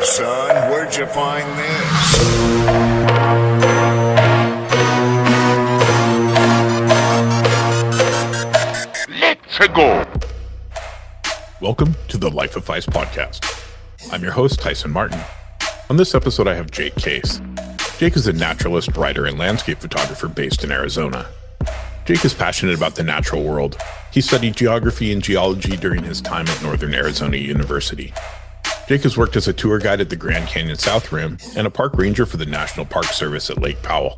son. Where'd you find this? Let's go! Welcome to the Life of Phys Podcast. I'm your host, Tyson Martin. On this episode, I have Jake Case. Jake is a naturalist, writer, and landscape photographer based in Arizona. Jake is passionate about the natural world. He studied geography and geology during his time at Northern Arizona University. Jake has worked as a tour guide at the Grand Canyon South Rim and a park ranger for the National Park Service at Lake Powell.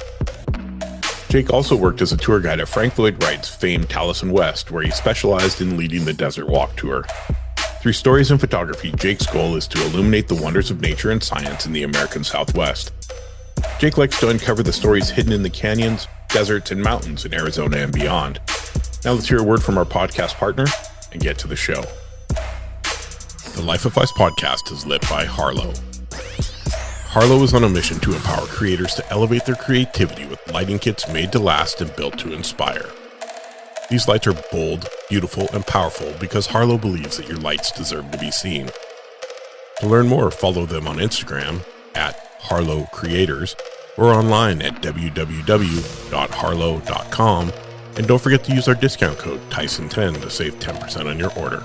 Jake also worked as a tour guide at Frank Lloyd Wright's famed Taliesin West, where he specialized in leading the Desert Walk Tour. Through stories and photography, Jake's goal is to illuminate the wonders of nature and science in the American Southwest. Jake likes to uncover the stories hidden in the canyons, deserts, and mountains in Arizona and beyond. Now let's hear a word from our podcast partner and get to the show. The Life of Phys Podcast is lit by Harlow. Harlow is on a mission to empower creators to elevate their creativity with lighting kits made to last and built to inspire. These lights are bold, beautiful, and powerful because Harlow believes that your lights deserve to be seen. To learn more, follow them on Instagram at Harlow Creators or online at www.harlow.com, and don't forget to use our discount code Tyson10 to save 10% on your order.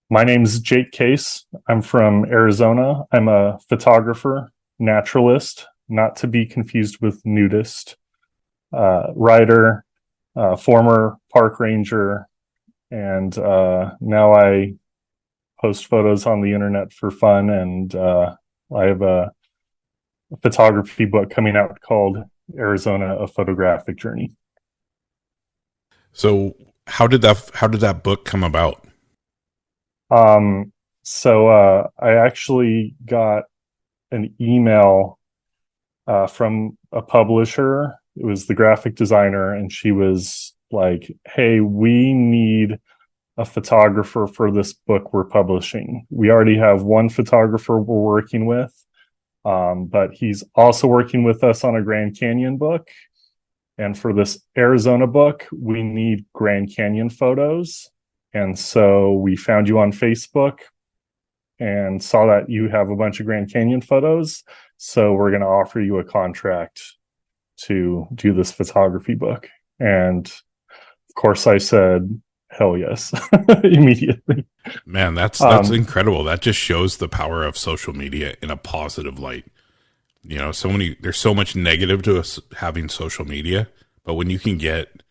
My name is Jake Case. I'm from Arizona. I'm a photographer, naturalist, not to be confused with nudist, writer, former park ranger, and now I post photos on the internet for fun, and I have a photography book coming out called Arizona: A Photographic Journey. So how did that book come about? I actually got an email from a publisher. It was the graphic designer, and she was like, "Hey, we need a photographer for this book we're publishing. We already have one photographer we're working with, but he's also working with us on a Grand Canyon book. And for this Arizona book, we need Grand Canyon photos. And so we found you on Facebook and saw that you have a bunch of Grand Canyon photos. So we're going to offer you a contract to do this photography book." And of course I said, hell yes, immediately. Man, that's incredible. That just shows the power of social media in a positive light. You know, there's so much negative to us having social media, but when you can get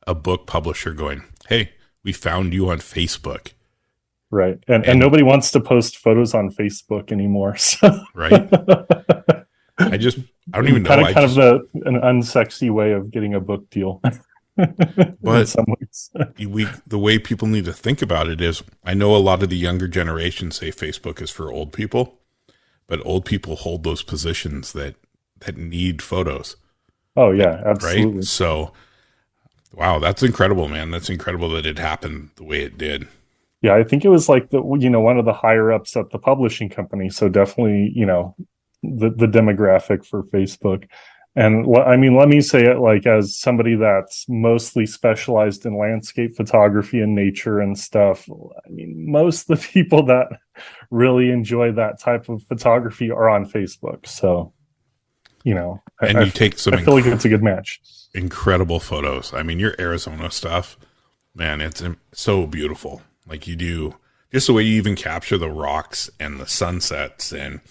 a book publisher going, "Hey, we found you on Facebook." Right. And nobody wants to post photos on Facebook anymore. So. Right. I don't even know. Kind of an unsexy way of getting a book deal. But in some ways. The way people need to think about it is, I know a lot of the younger generation say Facebook is for old people, but old people hold those positions that need photos. Oh yeah, absolutely. Right. So, wow, that's incredible, man. That's incredible that it happened the way it did. Yeah, I think it was like one of the higher ups at the publishing company. So definitely, the demographic for Facebook. And I mean, let me say it like, as somebody that's mostly specialized in landscape photography and nature and stuff. I mean, most of the people that really enjoy that type of photography are on Facebook. So, and you take some. I feel like it's a good match. Incredible photos. I mean, your Arizona stuff, man, it's so beautiful. Like, you do just the way you even capture the rocks and the sunsets. And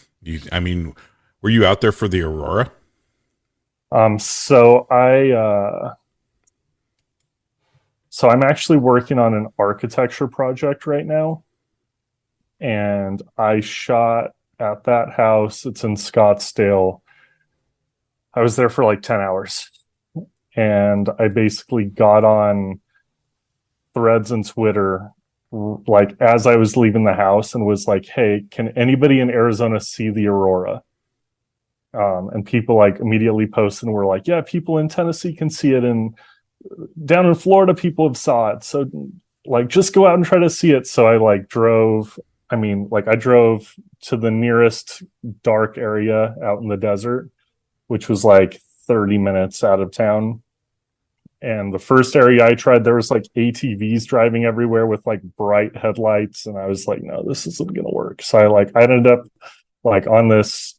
were you out there for the aurora? So I'm actually working on an architecture project right now, and I shot at that house. It's in Scottsdale. I was there for like 10 hours, and I basically got on Threads and Twitter like as I was leaving the house and was like, "Hey, can anybody in Arizona see the aurora?" And people like immediately posted and were like, yeah, people in Tennessee can see it, and down in Florida people have saw it, so like just go out and try to see it. So I like drove, I drove to the nearest dark area out in the desert, which was like 30 minutes out of town. And the first area I tried, there was like ATVs driving everywhere with like bright headlights, and I was like, no, this isn't gonna work. So I ended up like on this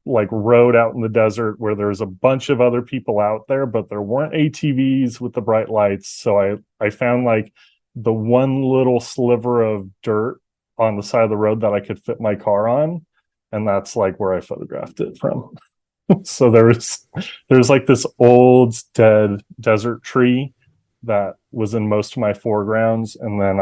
like road out in the desert where there's a bunch of other people out there, but there weren't ATVs with the bright lights. So I found like the one little sliver of dirt on the side of the road that I could fit my car on, and that's like where I photographed it from. So there's like this old dead desert tree that was in most of my foregrounds, and then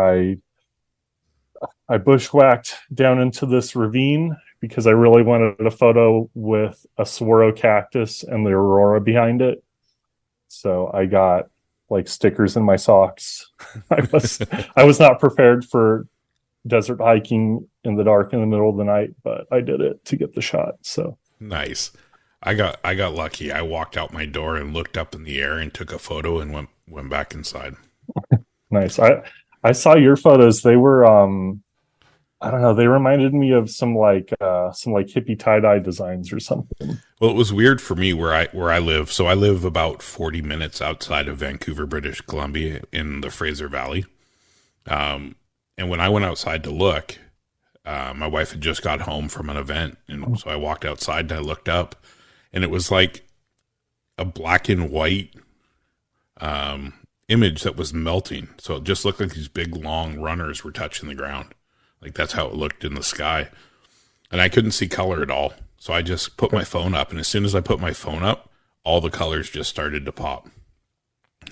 I bushwhacked down into this ravine because I really wanted a photo with a saguaro cactus and the aurora behind it. So I got like stickers in my socks. I was not prepared for desert hiking in the dark in the middle of the night, but I did it to get the shot. So Nice. I got lucky. I walked out my door and looked up in the air and took a photo and went back inside. Nice. I saw your photos. They were I don't know, they reminded me of some hippie tie-dye designs or something. Well, it was weird for me where I live. So I live about 40 minutes outside of Vancouver, British Columbia, in the Fraser Valley. And when I went outside to look, my wife had just got home from an event, and so I walked outside and I looked up, and it was like a black and white image that was melting. So it just looked like these big long runners were touching the ground. Like that's how it looked in the sky. And I couldn't see color at all. So I just put my phone up, and as soon as I put my phone up, all the colors just started to pop.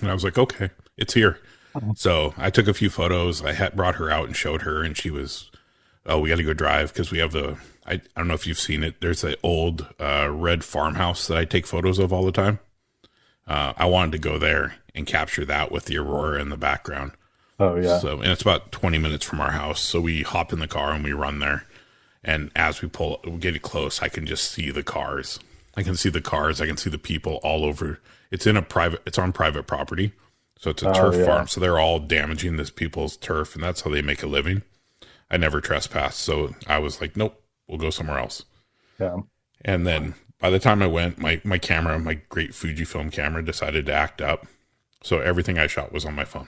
And I was like, okay, it's here. So I took a few photos. I had brought her out and showed her, and she was, oh, we got to go drive because we have I don't know if you've seen it. There's an old red farmhouse that I take photos of all the time. I wanted to go there and capture that with the aurora in the background. Oh yeah. So, and it's about 20 minutes from our house. So we hop in the car and we run there. And as we get it close, I can just see the cars. I can see the cars. I can see the people all over. It's on private property. So it's a turf farm. So they're all damaging this people's turf, and that's how they make a living. I never trespass. So I was like, nope, we'll go somewhere else. Yeah. And then by the time I went, my camera, my great Fujifilm camera, decided to act up. So everything I shot was on my phone.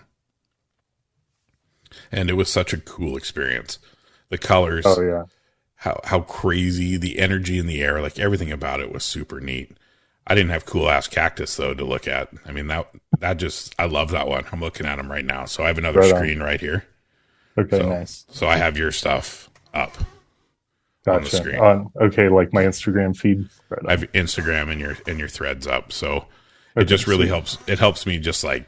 And it was such a cool experience. The colors, how crazy, the energy in the air, like everything about it was super neat. I didn't have cool ass cactus though to look at. I mean, that just, I love that one. I'm looking at them right now. So I have another screen right here. Okay, nice. So I have your stuff up on the screen. Okay, like my Instagram feed. I have Instagram and your threads up. So it just really helps. It helps me just like,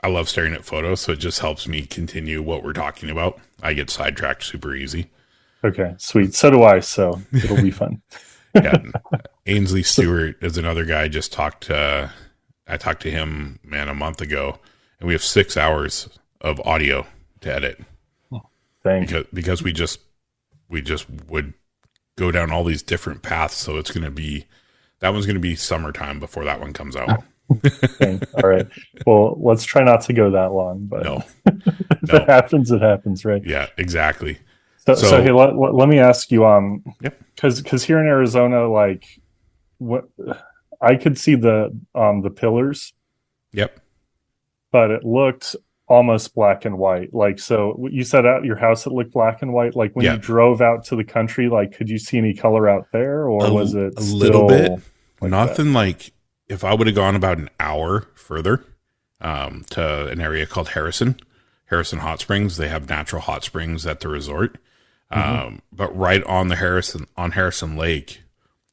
I love staring at photos, so it just helps me continue what we're talking about. I get sidetracked super easy. Okay, sweet. So do I, so it'll be fun. Yeah. Ainsley Stewart is another guy I just talked to. I talked to him, a month ago, and we have 6 hours of audio to edit. Because we just would go down all these different paths, so that one's going to be summertime before that one comes out. Okay. All right. Well, let's try not to go that long, but no. If it happens, it happens, right? Yeah, exactly. So hey, let me ask you, yep. Because here in Arizona, like, what I could see the pillars. Yep. But it looked almost black and white. Like, so you said at your house it looked black and white. Like when you drove out to the country, like, could you see any color out there, or was it a little bit? Like nothing that? Like if I would have gone about an hour further to an area called Harrison Hot Springs, they have natural hot springs at the resort. But right on Harrison Lake,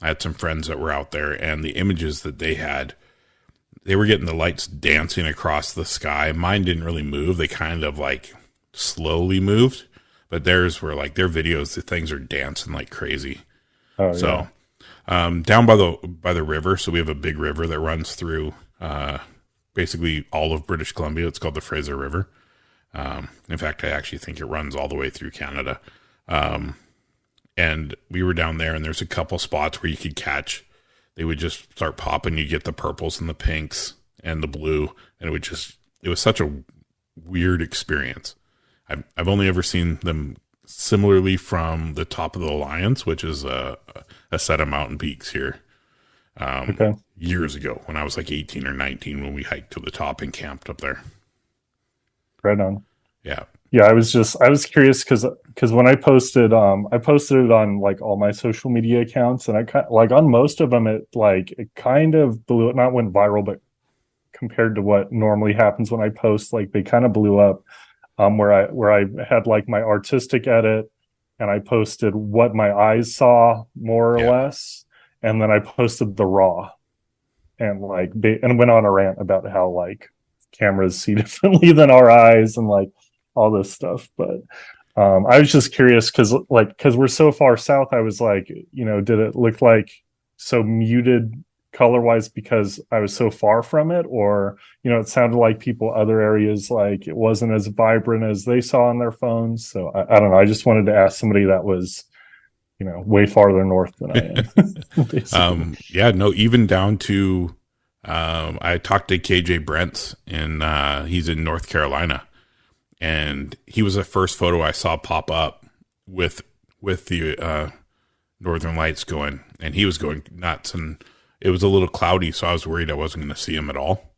I had some friends that were out there, and the images that they were getting the lights dancing across the sky. Mine didn't really move. They kind of like slowly moved, but theirs were like their videos. The things are dancing like crazy. Oh, so, down by the river. So we have a big river that runs through, basically all of British Columbia. It's called the Fraser River. In fact, I actually think it runs all the way through Canada. And And we were down there, and there's a couple spots where you could catch. They would just start popping. You get the purples and the pinks and the blue, and it was such a weird experience. I've only ever seen them similarly from the top of the Alliance, which is a set of mountain peaks here. Years ago when I was like 18 or 19 when we hiked to the top and camped up there. Right on. Yeah. Yeah, I was curious because when I posted it on like all my social media accounts, and like on most of them it kind of blew, not went viral, but compared to what normally happens when I post, like they kind of blew up. Where I had like my artistic edit, and I posted what my eyes saw more or less, and then I posted the raw, and and went on a rant about how like cameras see differently than our eyes and like all this stuff. But I was just curious because we're so far south. I was like, did it look like so muted color wise because I was so far from it, or it sounded like other areas, like it wasn't as vibrant as they saw on their phones. So I don't know. I just wanted to ask somebody that was way farther north than I am. Even down to I talked to KJ Brents, and he's in North Carolina, and he was the first photo I saw pop up with the Northern Lights going, and he was going nuts, and it was a little cloudy, so I was worried I wasn't going to see him at all.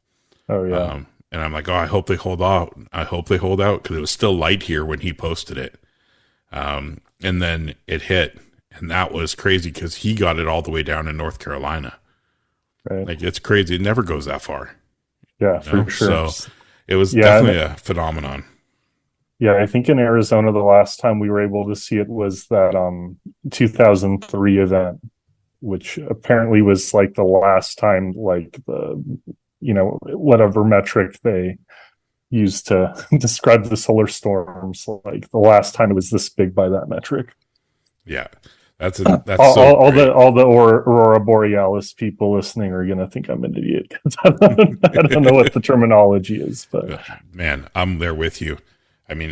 Oh yeah. And I'm like, I hope they hold out. I hope they hold out, because it was still light here when he posted it. And then it hit, and that was crazy because he got it all the way down in North Carolina. Right. Like, it's crazy. It never goes that far. Yeah, for sure. So it was definitely a phenomenon. Yeah, I think in Arizona, the last time we were able to see it was that 2003 event, which apparently was like the last time, like the, whatever metric they used to describe the solar storms, like the last time it was this big by that metric. Yeah. That's all the Aurora Borealis people listening are going to think I'm an idiot, because I don't know what the terminology is, but man, I'm there with you. I mean,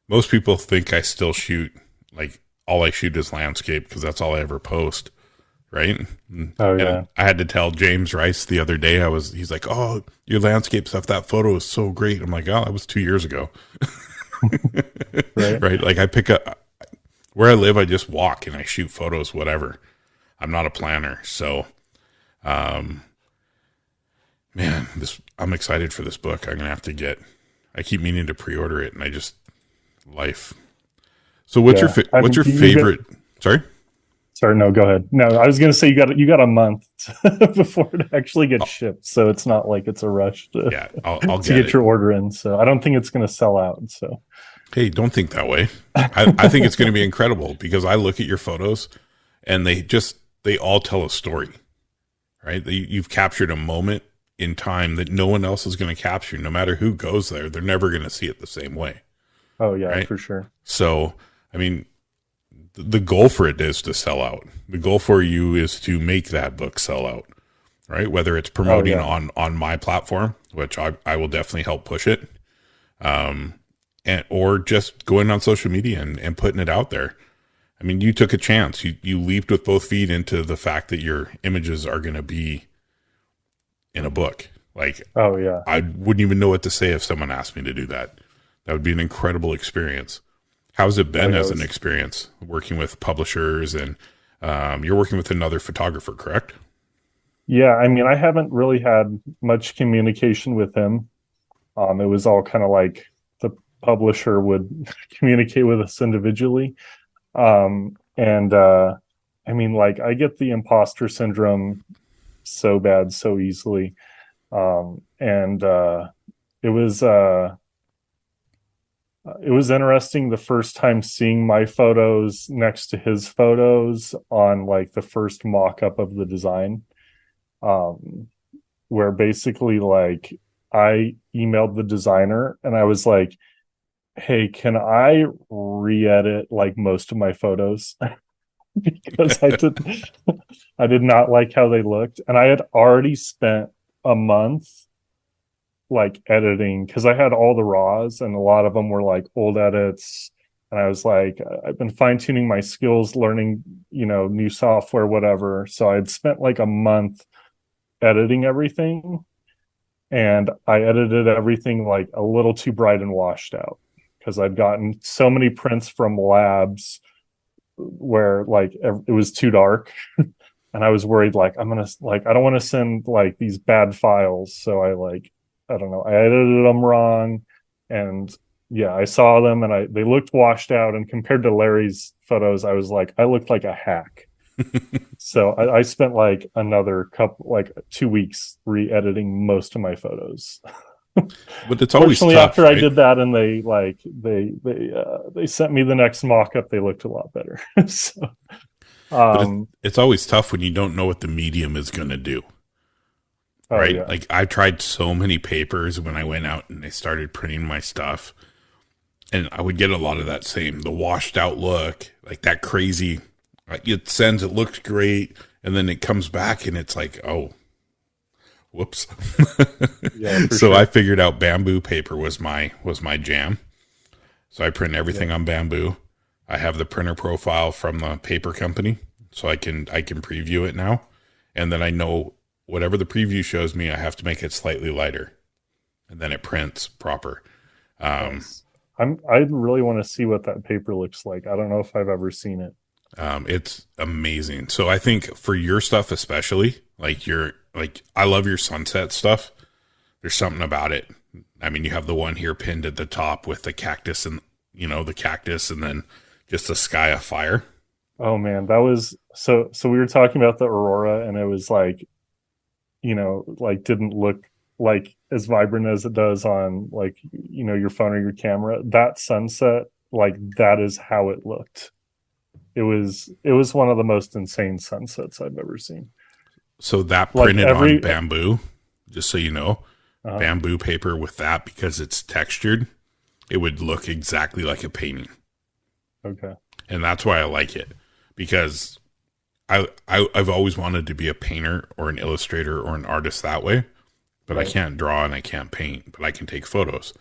most people think I still shoot, like all I shoot is landscape because that's all I ever post. Right. Oh yeah. And I had to tell James Rice the other day, he's like, "Oh, your landscape stuff, that photo is so great." I'm like, "Oh, that was 2 years ago." Right. Right. Like I pick up where I live, I just walk and I shoot photos, whatever. I'm not a planner. So, man, I'm excited for this book. I'm going to have to I keep meaning to pre-order it, and life. So what's your favorite? Sorry, no, go ahead. No, I was going to say you got a month before it actually gets shipped, so it's not like it's a rush to get your order in. So I don't think it's going to sell out. So hey, don't think that way. I think it's going to be incredible, because I look at your photos, and they all tell a story, right? You've captured a moment in time that no one else is going to capture. No matter who goes there, they're never going to see it the same way. Oh yeah, right? For sure. So I mean, the goal for it is to sell out. The goal for you is to make that book sell out, right? Whether it's promoting on my platform, which I will definitely help push it, or just going on social media and putting it out there. I mean, you took a chance. You leaped with both feet into the fact that your images are going to be in a book. Like, oh yeah, I wouldn't even know what to say if someone asked me to do that. That would be an incredible experience. How's it been as an experience working with publishers, and you're working with another photographer, correct? Yeah, I mean, I haven't really had much communication with him. It was all kind of like the publisher would communicate with us individually. I mean, like, I get the imposter syndrome so bad, so easily. It was interesting the first time seeing my photos next to his photos on like the first mock-up of the design, where basically like I emailed the designer and I was like, "Hey, can I re-edit like most of my photos?" Because I did not like how they looked, and I had already spent a month like editing, because I had all the raws and a lot of them were like old edits, And I was like, I've been fine tuning my skills, learning, new software, whatever. So I'd spent like a month editing everything, and I edited everything like a little too bright and washed out because I'd gotten so many prints from labs where like it was too dark. And I was worried, like, I don't want to send like these bad files. So I don't know, I edited them wrong. And yeah, I saw them and they looked washed out. And compared to Larry's photos, I was like, I looked like a hack. So I spent like another 2 weeks re-editing most of my photos. But it's always Fortunately, tough, after right? I did that, and they sent me the next mock-up, they looked a lot better. So, But it's always tough when you don't know what the medium is going to do. Right? Yeah. Like I tried so many papers when I went out and they started printing my stuff. And I would get a lot of that the washed out look, like that crazy, like it looks great. And then it comes back and it's like, oh, whoops. Yeah, so sure. I figured out bamboo paper was my jam. So I print everything on bamboo. I have the printer profile from the paper company, so I can preview it now. And then I know whatever the preview shows me, I have to make it slightly lighter. And then it prints proper. I really want to see what that paper looks like. I don't know if I've ever seen it. It's amazing. So I think for your stuff especially, I love your sunset stuff. There's something about it. I mean, you have the one here pinned at the top with the cactus and then just a sky of fire. Oh man, that was so we were talking about the aurora, and it was like, like didn't look like as vibrant as it does on like, your phone or your camera. That sunset, like that is how it looked. It was one of the most insane sunsets I've ever seen. So that printed on bamboo, just so you know, bamboo paper with that, because it's textured, it would look exactly like a painting. Okay. And that's why I like it, because I've always wanted to be a painter or an illustrator or an artist that way, but right. I can't draw and I can't paint, but I can take photos.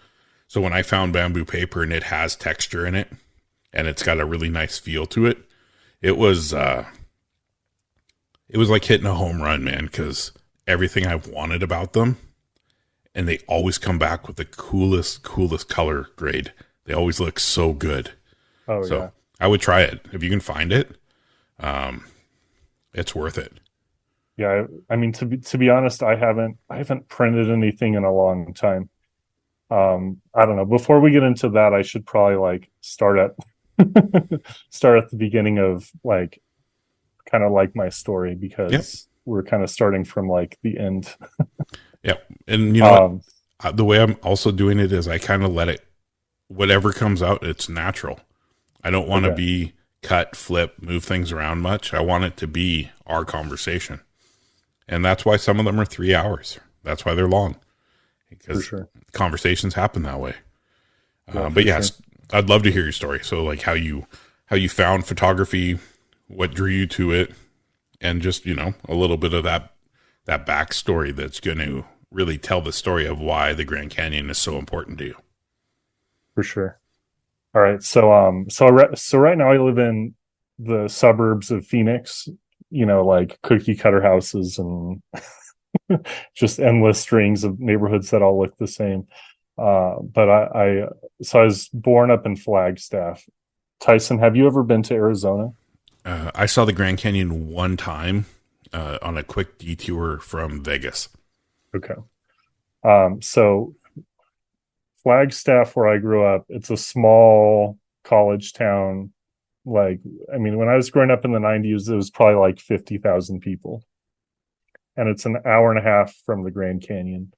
So when I found bamboo paper and it has texture in it and it's got a really nice feel to it, it was like hitting a home run, man, because everything I've wanted about them, and they always come back with the coolest color grade. They always look so good. Oh, so yeah. I would try it if you can find it. It's worth it. Yeah, I mean, to be honest, I haven't printed anything in a long time. I don't know. Before we get into that, I should probably like start at the beginning of like kind of like my story, because we're kind of starting from like the end. Yeah, and you know the way I'm also doing it is I kind of let it, whatever comes out, it's natural. I don't want to be cut, flip, move things around much. I want it to be our conversation. And that's why some of them are 3 hours. That's why they're long. Because conversations happen that way. But yes, I'd love to hear your story. So like how you found photography, what drew you to it, and just, a little bit of that backstory that's going to really tell the story of why the Grand Canyon is so important to you. For sure. All right. So right now I live in the suburbs of Phoenix, like cookie cutter houses and just endless strings of neighborhoods that all look the same. But I was born up in Flagstaff. Tyson, have you ever been to Arizona? I saw the Grand Canyon one time on a quick detour from Vegas. Okay. So Flagstaff, where I grew up, it's a small college town. Like, I mean, when I was growing up in the 90s, it was probably like 50,000 people. And it's an hour and a half from the Grand Canyon.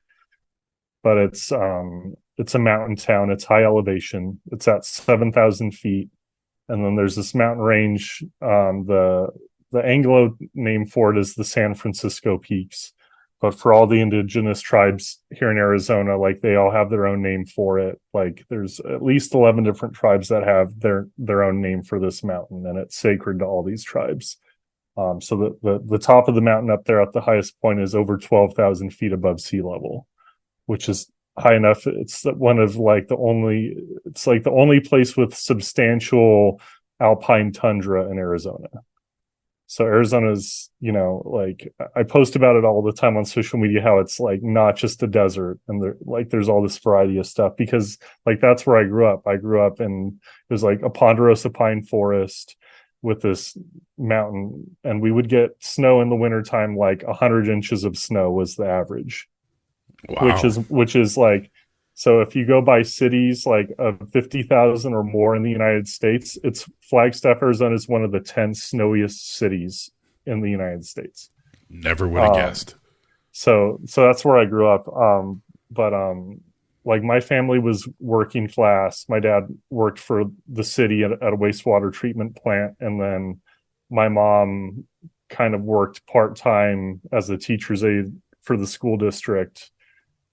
But it's a mountain town. It's high elevation. It's at 7,000 feet. And then there's this mountain range. The Anglo name for it is the San Francisco Peaks. But for all the indigenous tribes here in Arizona, like they all have their own name for it. Like there's at least 11 different tribes that have their own name for this mountain, and it's sacred to all these tribes. So the top of the mountain up there at the highest point is over 12,000 feet above sea level, which is high enough. It's one of like it's like the only place with substantial alpine tundra in Arizona. So Arizona's, like I post about it all the time on social media, how it's like not just a desert, and there's all this variety of stuff, because like that's where I grew up. I grew up in, it was like a ponderosa pine forest with this mountain, and we would get snow in the wintertime. Like 100 inches of snow was the average. Wow. Which is like, so if you go by cities like of 50,000 or more in the United States, it's Flagstaff, Arizona is one of the 10 snowiest cities in the United States. Never would have guessed. So that's where I grew up. But like my family was working class. My dad worked for the city at a wastewater treatment plant, and then my mom kind of worked part-time as a teacher's aide for the school district.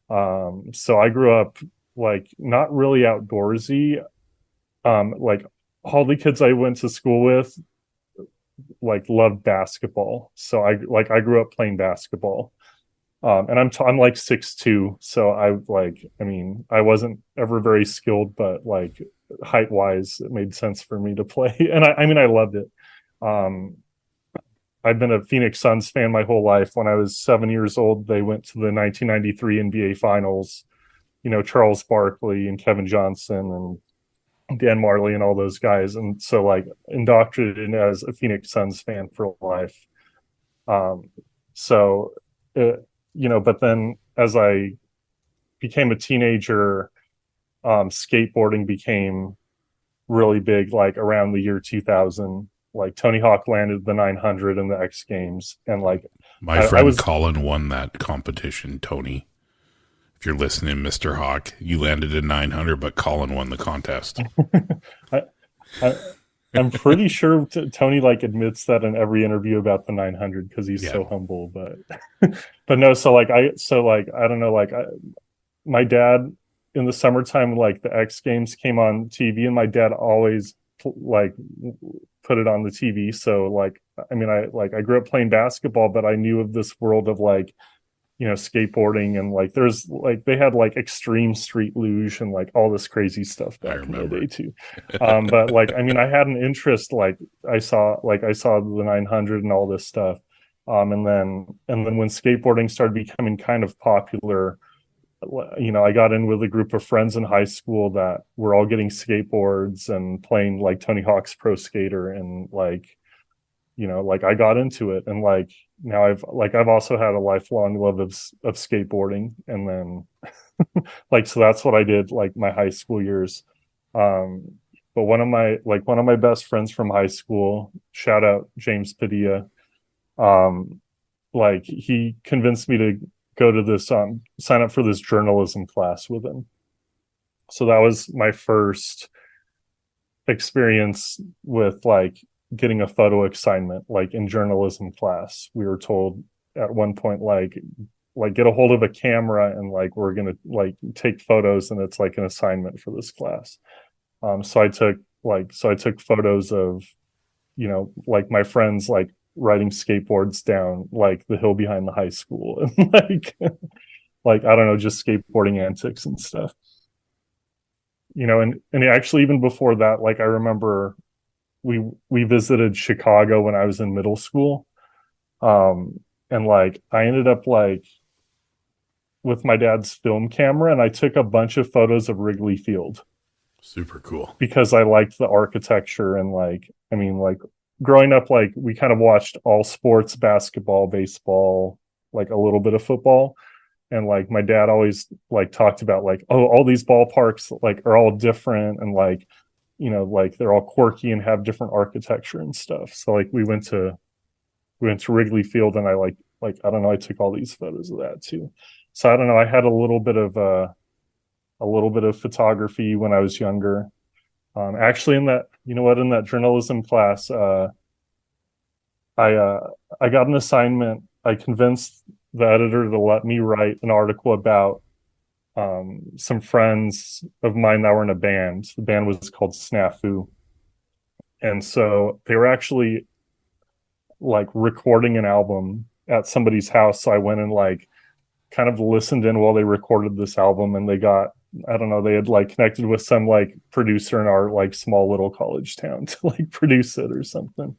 So I grew up like not really outdoorsy. Like all the kids I went to school with like loved basketball. So I grew up playing basketball. And I'm like 6'2", so I wasn't ever very skilled, but like height wise, it made sense for me to play. And I loved it. I've been a Phoenix Suns fan my whole life. When I was 7 years old, they went to the 1993 NBA Finals. Charles Barkley and Kevin Johnson and Dan Marley and all those guys. And so like indoctrinated as a Phoenix Suns fan for life. But then as I became a teenager, skateboarding became really big, like around the year 2000. Like Tony Hawk landed the 900 in the X Games, and like my friend Colin won that competition. Tony, if you're listening, Mr. Hawk, you landed a 900, but Colin won the contest. I'm pretty sure Tony like admits that in every interview about the 900 because he's so humble. But no, I don't know. My dad in the summertime, like the X Games came on TV, and my dad always like put it on the TV. So like, I grew up playing basketball, but I knew of this world of like, skateboarding, and like there's like they had like extreme street luge and like all this crazy stuff back in the day too. But like I had an interest, like I saw the 900 and all this stuff. And then when skateboarding started becoming kind of popular, I got in with a group of friends in high school that were all getting skateboards and playing like Tony Hawk's Pro Skater, and like I got into it, and like now I've also had a lifelong love of skateboarding. And then so that's what I did like my high school years. But one of my best friends from high school, shout out James Padilla, like he convinced me to go to this sign up for this journalism class with him. So that was my first experience with like getting a photo assignment. Like in journalism class, we were told at one point like get a hold of a camera, and like we're gonna like take photos, and it's like an assignment for this class. So I took photos of like my friends like riding skateboards down like the hill behind the high school, and like I don't know, just skateboarding antics and stuff. And actually even before that, like I remember we visited Chicago when I was in middle school. And like I ended up like with my dad's film camera, and I took a bunch of photos of Wrigley Field. Super cool. Because I liked the architecture, and like growing up, like we kind of watched all sports, basketball, baseball, like a little bit of football. And like my dad always like talked about like, oh, all these ballparks like are all different, and like like they're all quirky and have different architecture and stuff. So like we went to Wrigley Field, and I like I don't know, I took all these photos of that too. So I don't know, I had a little bit of photography when I was younger. Actually in that journalism class, I got an assignment. I convinced the editor to let me write an article about some friends of mine that were in a band. The band was called Snafu. And so they were actually like recording an album at somebody's house. So I went and like kind of listened in while they recorded this album, and they got, I don't know, they had like connected with some like producer in our like small little college town to like produce it or something.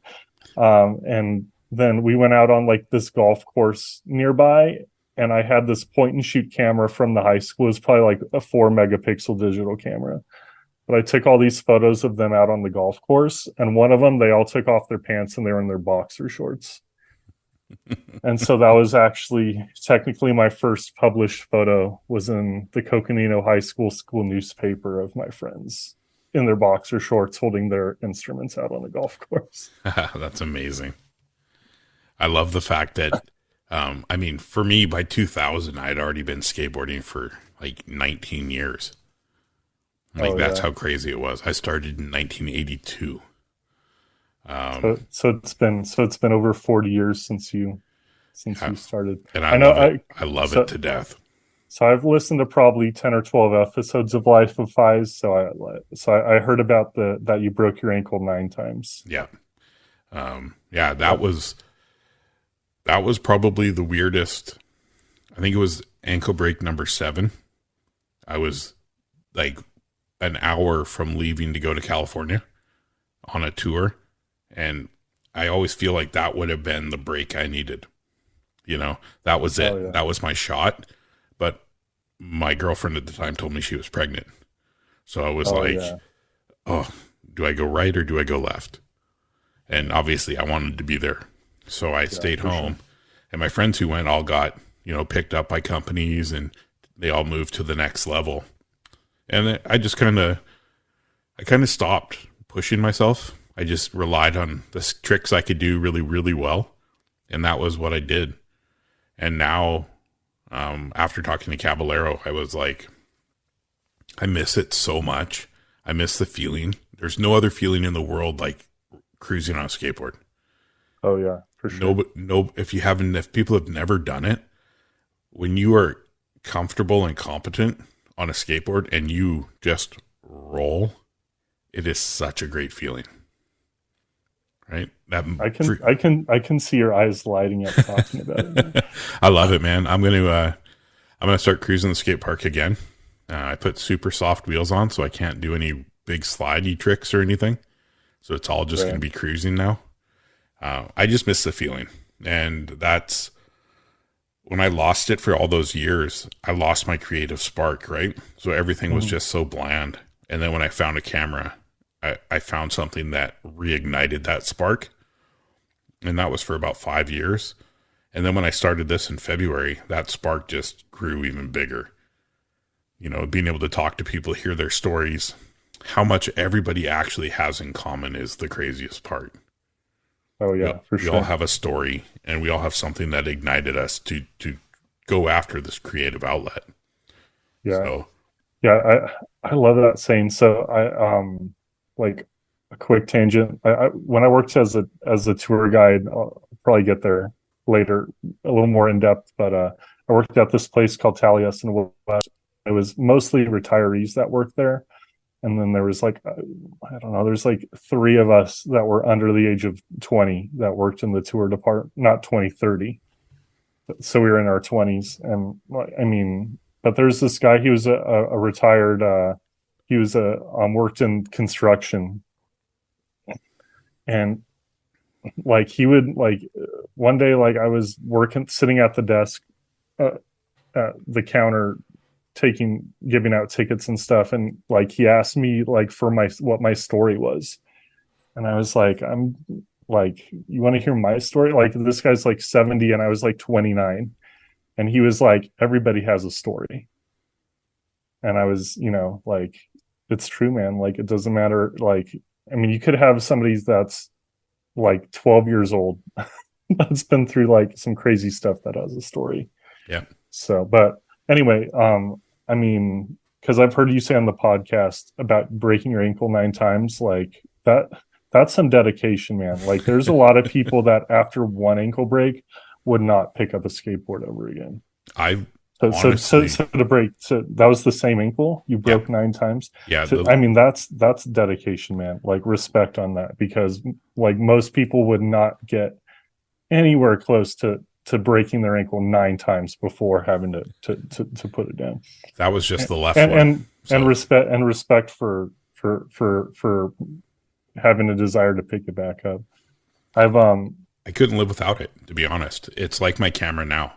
And then we went out on like this golf course nearby, and I had this point and shoot camera from the high school. It was probably like a 4 megapixel digital camera. But I took all these photos of them out on the golf course, and one of them, they all took off their pants and they were in their boxer shorts. And so that was actually technically my first published photo, was in the Coconino High School newspaper, of my friends in their boxer shorts holding their instruments out on a golf course. That's amazing. I love the fact that, I mean, for me, by 2000, I had already been skateboarding for like 19 years. Like, that's how crazy it was. I started in 1982. So it's been over 40 years since you started. And I love it to death. So I've listened to probably 10 or 12 episodes of Life of Phys. So I heard about that you broke your ankle 9 times. Yeah. That was probably the weirdest. I think it was ankle break number 7. I was like an hour from leaving to go to California on a tour. And I always feel like that would have been the break I needed. You know, that was it. Yeah. That was my shot. But my girlfriend at the time told me she was pregnant. So I was oh, do I go right or do I go left? And obviously I wanted to be there. So I stayed home. Sure. And my friends who went all got, picked up by companies, and they all moved to the next level. And I just kind of stopped pushing myself. I just relied on the tricks I could do really, really well. And that was what I did. And now, after talking to Caballero, I was like, I miss it so much. I miss the feeling. There's no other feeling in the world like cruising on a skateboard. Oh yeah, for sure. If people have never done it, when you are comfortable and competent on a skateboard and you just roll, it is such a great feeling. Right? I can see your eyes lighting up talking about it. I love it, man. I'm gonna start cruising the skate park again. I put super soft wheels on, so I can't do any big slidey tricks or anything. So it's all just gonna be cruising now. I just miss the feeling, and that's when I lost it for all those years. I lost my creative spark, right? So everything was just so bland. And then when I found a camera, I found something that reignited that spark. And that was for about 5 years. And then when I started this in February, that spark just grew even bigger. Being able to talk to people, hear their stories, how much everybody actually has in common is the craziest part. Oh yeah, for sure. We all have a story, and we all have something that ignited us to go after this creative outlet. Yeah. So, yeah, I love that saying. So like a quick tangent. When I worked as a tour guide, I'll probably get there later, a little more in depth. But I worked at this place called Taliesin. It was mostly retirees that worked there, and then there was like I don't know. There's like 3 of us that were under the age of 20 that worked in the tour department, not 20, 30. So we were in our 20s, and I mean, but there's this guy. He was a retired. He was worked in construction, and like he would like one day, like I was sitting at the desk, at the counter, giving out tickets and stuff, and like he asked me like for what my story was, and I was like, I'm like, you want to hear my story? Like, this guy's like 70 and I was like 29, and he was like, everybody has a story. And I was, like, it's true, man. Like, it doesn't matter. Like, I mean, you could have somebody that's like 12 years old that's been through like some crazy stuff that has a story. Yeah. So, but anyway, I mean, because I've heard you say on the podcast about breaking your ankle 9 times, like that's some dedication, man. Like, there's a lot of people that after one ankle break would not pick up a skateboard ever again. So to break, so that was the same ankle you broke 9 times. Yeah. I mean, that's dedication, man. Like, respect on that, because like most people would not get anywhere close to to breaking their ankle 9 times before having to put it down. That was just the left and one. And respect for having a desire to pick it back up. I couldn't live without it, to be honest. It's like my camera now.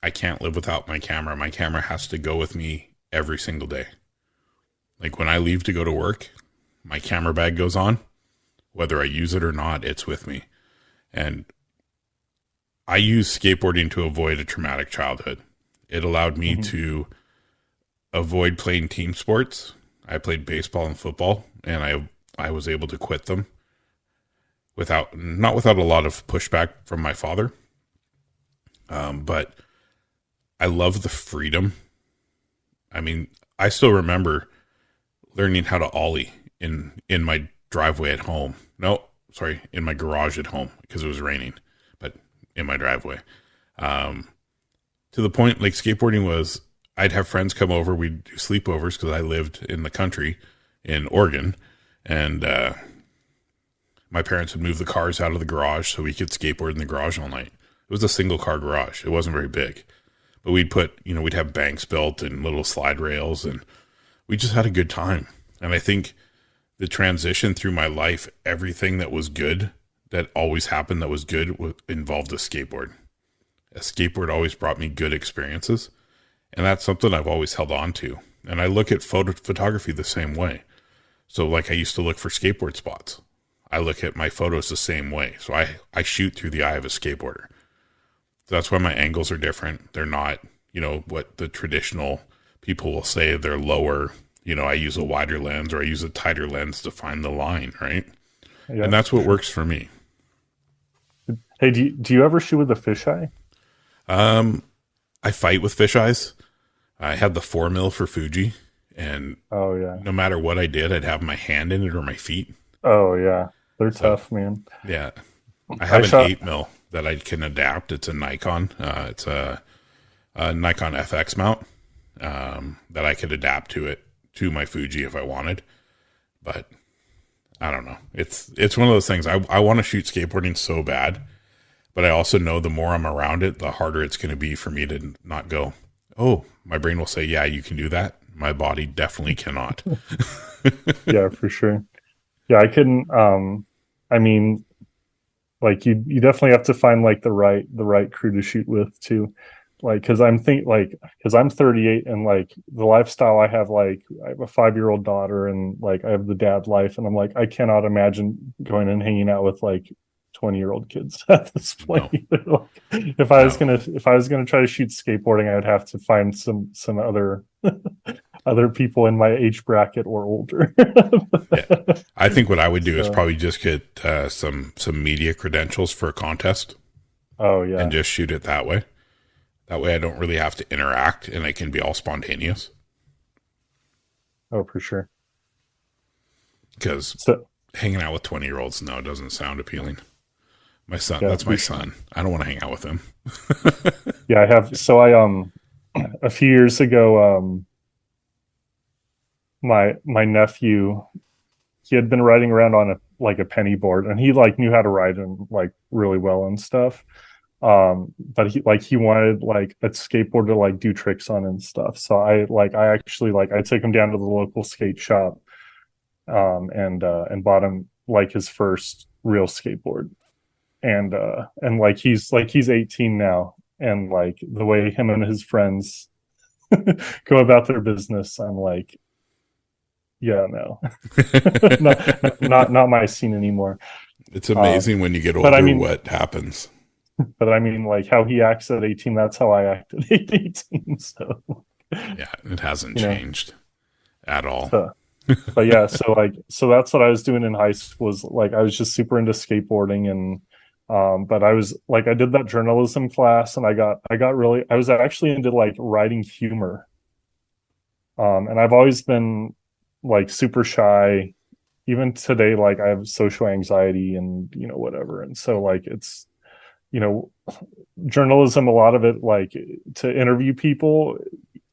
I can't live without my camera. My camera has to go with me every single day. Like when I leave to go to work, my camera bag goes on. Whether I use it or not, it's with me. And I use skateboarding to avoid a traumatic childhood. It allowed me to avoid playing team sports. I played baseball and football, and I was able to quit them not without a lot of pushback from my father. But I love the freedom. I mean, I still remember learning how to ollie in my driveway at home. No, sorry, in my garage at home because it was raining, but in my driveway. To the point, like skateboarding was, I'd have friends come over. We'd do sleepovers because I lived in the country in Oregon, and my parents would move the cars out of the garage so we could skateboard in the garage all night. It was a single car garage. It wasn't very big, but we'd have banks built and little slide rails, and we just had a good time. And I think the transition through my life, everything that was good, that always happened that was good, involved a skateboard. A skateboard always brought me good experiences, and that's something I've always held on to. And I look at photography the same way. So like I used to look for skateboard spots. I look at my photos the same way. So I shoot through the eye of a skateboarder. So that's why my angles are different. They're not, what the traditional people will say, they're lower. I use a wider lens or I use a tighter lens to find the line, right? Yeah, and that's what works for me. Hey, do you ever shoot with a fisheye? I fight with fisheyes. I had the 4mm for Fuji, and no matter what I did, I'd have my hand in it or my feet. Oh yeah, they're tough, man. Yeah, I have an 8mm that I can adapt. It's a Nikon. It's a Nikon FX mount that I could adapt to my Fuji if I wanted. But I don't know. It's one of those things. I want to shoot skateboarding so bad, but I also know the more I'm around it, the harder it's going to be for me to not go, oh, my brain will say, yeah, you can do that. My body definitely cannot. Yeah, for sure. Yeah, I couldn't. I mean, like you definitely have to find like the right crew to shoot with too. Like, because I'm 38 and like the lifestyle I have, like I have a 5-year-old daughter and like I have the dad life, and I'm like, I cannot imagine going and hanging out with like 20-year-old kids at this point. No. Like, if I was gonna try to shoot skateboarding, I would have to find some other other people in my age bracket or older. Yeah. I think what I would do is probably just get some media credentials for a contest. Oh yeah, and just shoot it that way. That way I don't really have to interact and it can be all spontaneous. Oh, for sure. Because hanging out with 20-year-olds, no, it doesn't sound appealing. My son, that's my son. I don't want to hang out with him. Yeah, I have. So a few years ago, my nephew, he had been riding around on a penny board, and he like knew how to ride and like really well and stuff. But he wanted like a skateboard to like do tricks on and stuff. So I took him down to the local skate shop, and bought him like his first real skateboard. And like he's 18 now, and like the way him and his friends go about their business, I'm like, yeah, no, not my scene anymore. It's amazing when you get older, what happens. But I mean, like how he acts at 18, that's how I acted at 18. So yeah, it hasn't changed at all. But yeah, so that's what I was doing in high school, was like I was just super into skateboarding, and but I was like, I did that journalism class, and I was actually into like writing humor. And I've always been like super shy. Even today, like I have social anxiety and whatever. And so like it's journalism, a lot of it, like to interview people,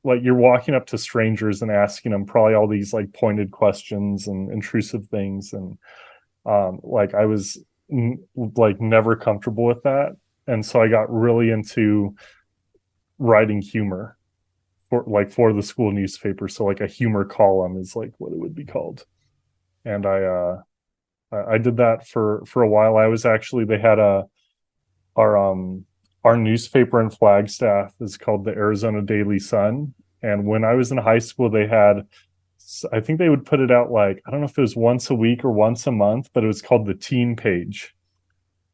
like you're walking up to strangers and asking them probably all these like pointed questions and intrusive things, and like I was like never comfortable with that. and so I got really into writing humor for the school newspaper. So like a humor column is like what it would be called. And I did that for a while. I was actually, they had our newspaper in Flagstaff is called the Arizona Daily Sun. And when I was in high school, they had, I think they would put it out like, I don't know if it was once a week or once a month, but it was called the teen page.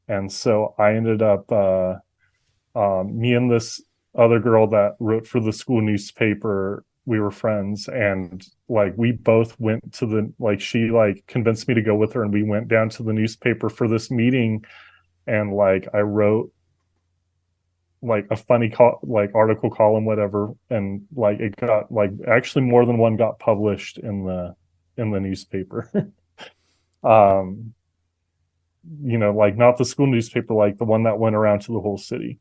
And so I ended up, me and this other girl that wrote for the school newspaper, we were friends, and like we both went to the, like she like convinced me to go with her, and we went down to the newspaper for this meeting, and like I wrote like a funny like article column, whatever, and like it got like actually more than one got published in the newspaper. Like not the school newspaper, like the one that went around to the whole city.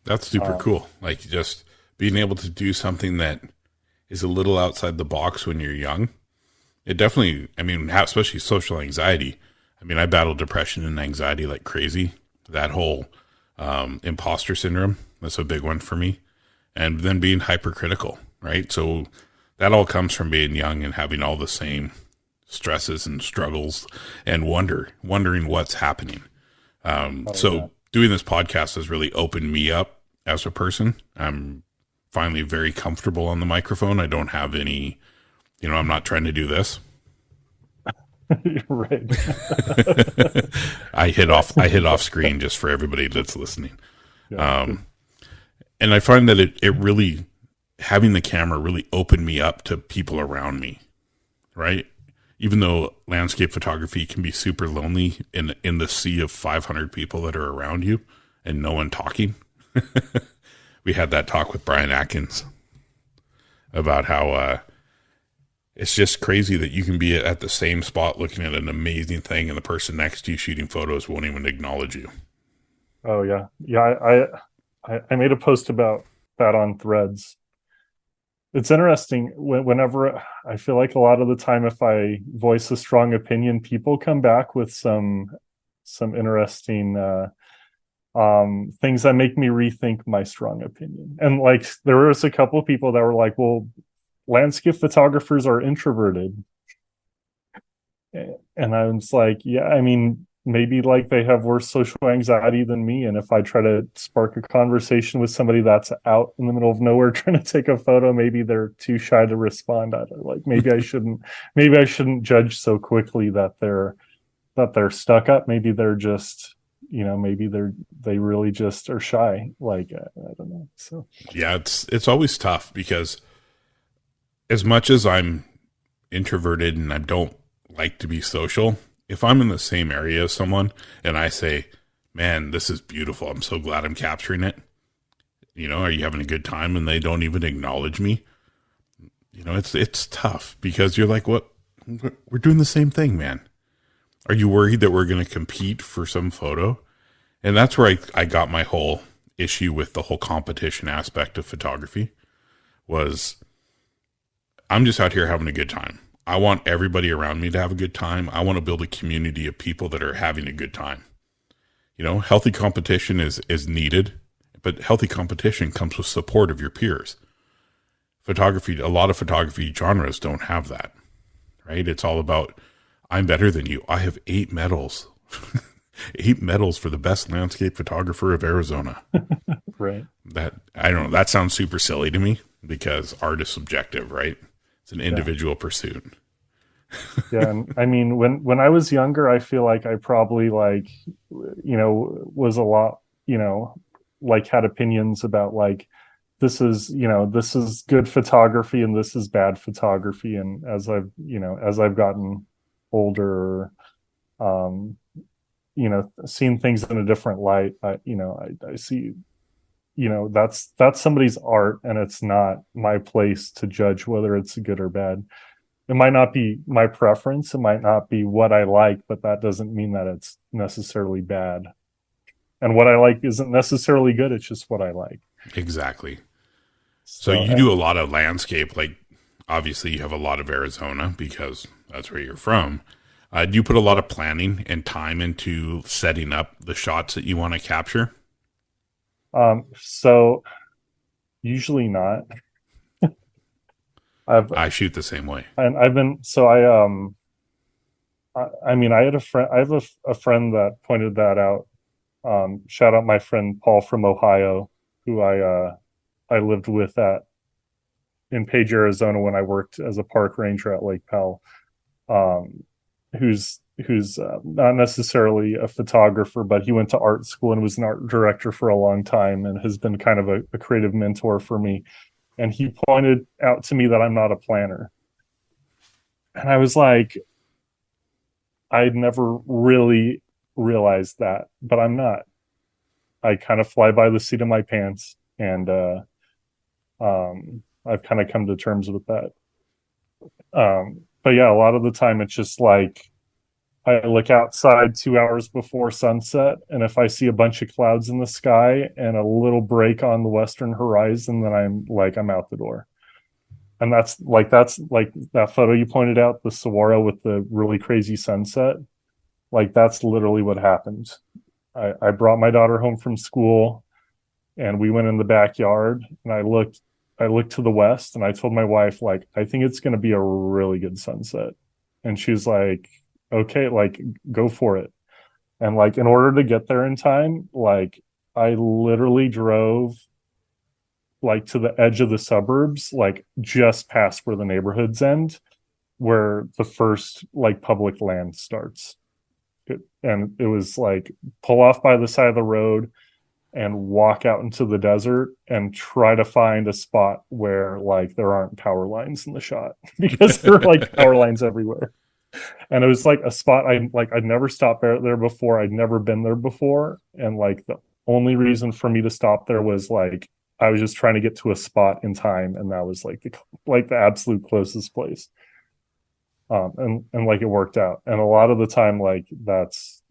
That's super cool. Like just being able to do something that is a little outside the box when you're young. It definitely, I mean, especially social anxiety. I mean, I battle depression and anxiety like crazy. That whole imposter syndrome, that's a big one for me. And then being hypercritical, right? So that all comes from being young and having all the same stresses and struggles and wondering what's happening. Doing this podcast has really opened me up as a person. I'm finally very comfortable on the microphone. I don't have any, I'm not trying to do this. Right. I hit off screen just for everybody that's listening. Yeah. And I find that it really, having the camera really opened me up to people around me, right? Even though landscape photography can be super lonely in the sea of 500 people that are around you and no one talking. We had that talk with Brian Atkins about how it's just crazy that you can be at the same spot looking at an amazing thing and the person next to you shooting photos won't even acknowledge you. Oh yeah. Yeah. I made a post about that on Threads. It's interesting whenever I feel like a lot of the time, if I voice a strong opinion, people come back with some interesting things that make me rethink my strong opinion. And like there was a couple of people that were like, well, landscape photographers are introverted. And I was like, yeah, I mean, maybe like they have worse social anxiety than me. And if I try to spark a conversation with somebody that's out in the middle of nowhere trying to take a photo, maybe they're too shy to respond. Like maybe I shouldn't judge so quickly that they're stuck up. Maybe they're just, maybe they really just are shy. Like, I don't know. So yeah, it's always tough because as much as I'm introverted and I don't like to be social, if I'm in the same area as someone and I say, man, this is beautiful, I'm so glad I'm capturing it. Are you having a good time? And they don't even acknowledge me. It's tough because you're like, what? We're doing the same thing, man. Are you worried that we're going to compete for some photo? And that's where I got my whole issue with the whole competition aspect of photography was I'm just out here having a good time. I want everybody around me to have a good time. I want to build a community of people that are having a good time. Healthy competition is needed, but healthy competition comes with support of your peers. Photography, a lot of photography genres don't have that, right? It's all about, I'm better than you. I have 8 medals, 8 medals for the best landscape photographer of Arizona. Right. That, I don't know. That sounds super silly to me because art is subjective, right? It's an individual pursuit. Yeah. And I mean, when I was younger, I feel like I probably was a lot, like had opinions about like, this is good photography and this is bad photography. And as I've gotten older, seen things in a different light, I see, that's somebody's art and it's not my place to judge whether it's good or bad. It might not be my preference. It might not be what I like, but that doesn't mean that it's necessarily bad. And what I like isn't necessarily good. It's just what I like. Exactly. So you do a lot of landscape, like obviously you have a lot of Arizona because that's where you're from. Do you put a lot of planning and time into setting up the shots that you want to capture? So usually not. I shoot the same way. I've been so I mean, I had a friend. I have a friend that pointed that out. Shout out my friend Paul from Ohio, who I lived with in Page, Arizona, when I worked as a park ranger at Lake Powell. Who's not necessarily a photographer, but he went to art school and was an art director for a long time, and has been kind of a creative mentor for me. And he pointed out to me that I'm not a planner, and I was like, I'd never really realized that, but I'm not. I kind of fly by the seat of my pants, and I've kind of come to terms with that. But yeah, a lot of the time it's just like I look outside 2 hours before sunset, and if I see a bunch of clouds in the sky and a little break on the western horizon, then I'm out the door. And that's like that photo you pointed out, the saguaro with the really crazy sunset. Like, that's literally what happened. I brought my daughter home from school, and we went in the backyard, and I looked to the west, and I told my wife, like, I think it's going to be a really good sunset. And she's like, okay, like, go for it. And like, in order to get there in time, like, I literally drove like to the edge of the suburbs, like just past where the neighborhoods end, where the first like public land starts. And it was like, pull off by the side of the road and walk out into the desert and try to find a spot where like there aren't power lines in the shot, because there are like power lines everywhere. And it was like a spot I'd never stopped there before. I'd never been there before. And like the only reason for me to stop there was like I was just trying to get to a spot in time, and that was like the absolute closest place. And like it worked out. And a lot of the time, like that's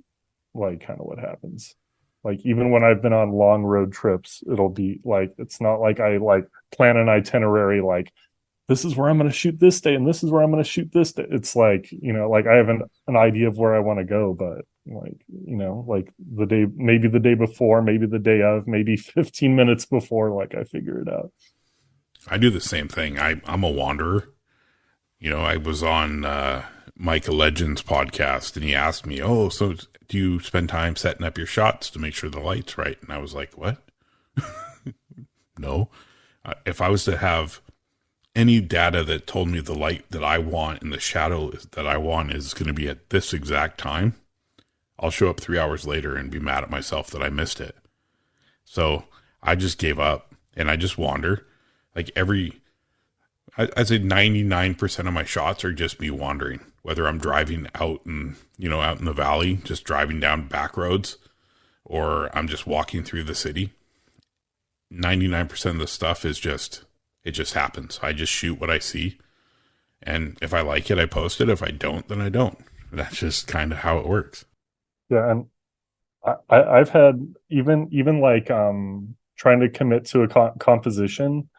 like kind of what happens. Like, even when I've been on long road trips, it'll be like, it's not like I like plan an itinerary like, this is where I'm going to shoot this day and this is where I'm going to shoot this day. It's like, like I have an idea of where I want to go, but like, like maybe the day before, maybe the day of, maybe 15 minutes before, like I figure it out. I do the same thing. I'm a wanderer. I was on Mike Legend's podcast, and he asked me, oh, so do you spend time setting up your shots to make sure the light's right? And I was like, what? No. If I was to have any data that told me the light that I want and the shadow that I want is going to be at this exact time, I'll show up 3 hours later and be mad at myself that I missed it. So I just gave up, and I just wander. Like I'd say 99% of my shots are just me wandering, whether I'm driving out in the valley, just driving down back roads, or I'm just walking through the city. 99% of the stuff is it just happens. I just shoot what I see. And if I like it, I post it. If I don't, then I don't. That's just kind of how it works. Yeah. And I've had even like trying to commit to a composition.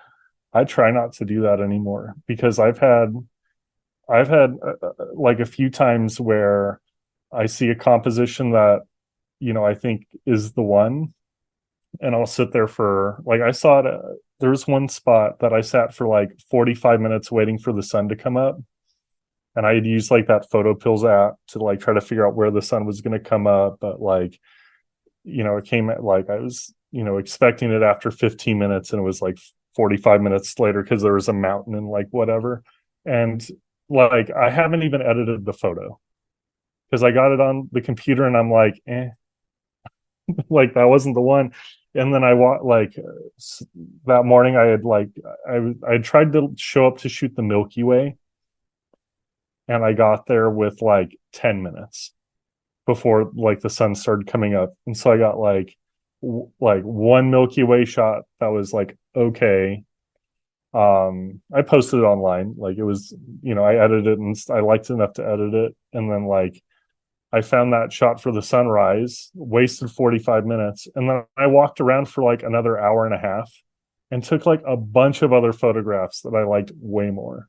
I try not to do that anymore, because I've had like a few times where I see a composition that, I think is the one, and I'll sit there for like, I saw it. There was one spot that I sat for like 45 minutes waiting for the sun to come up. And I had used like that Photo Pills app to like try to figure out where the sun was going to come up. But like, it came at like, I was, expecting it after 15 minutes, and it was like 45 minutes later because there was a mountain and like whatever. And like, I haven't even edited the photo because I got it on the computer, and I'm like, like that wasn't the one. And then that morning I had like, I tried to show up to shoot the Milky Way, and I got there with like 10 minutes before like the sun started coming up. And so I got like one Milky Way shot that was like, okay. I posted it online. Like it was, I edited it, and I liked it enough to edit it. And then like, I found that shot for the sunrise, wasted 45 minutes. And then I walked around for like another hour and a half and took like a bunch of other photographs that I liked way more.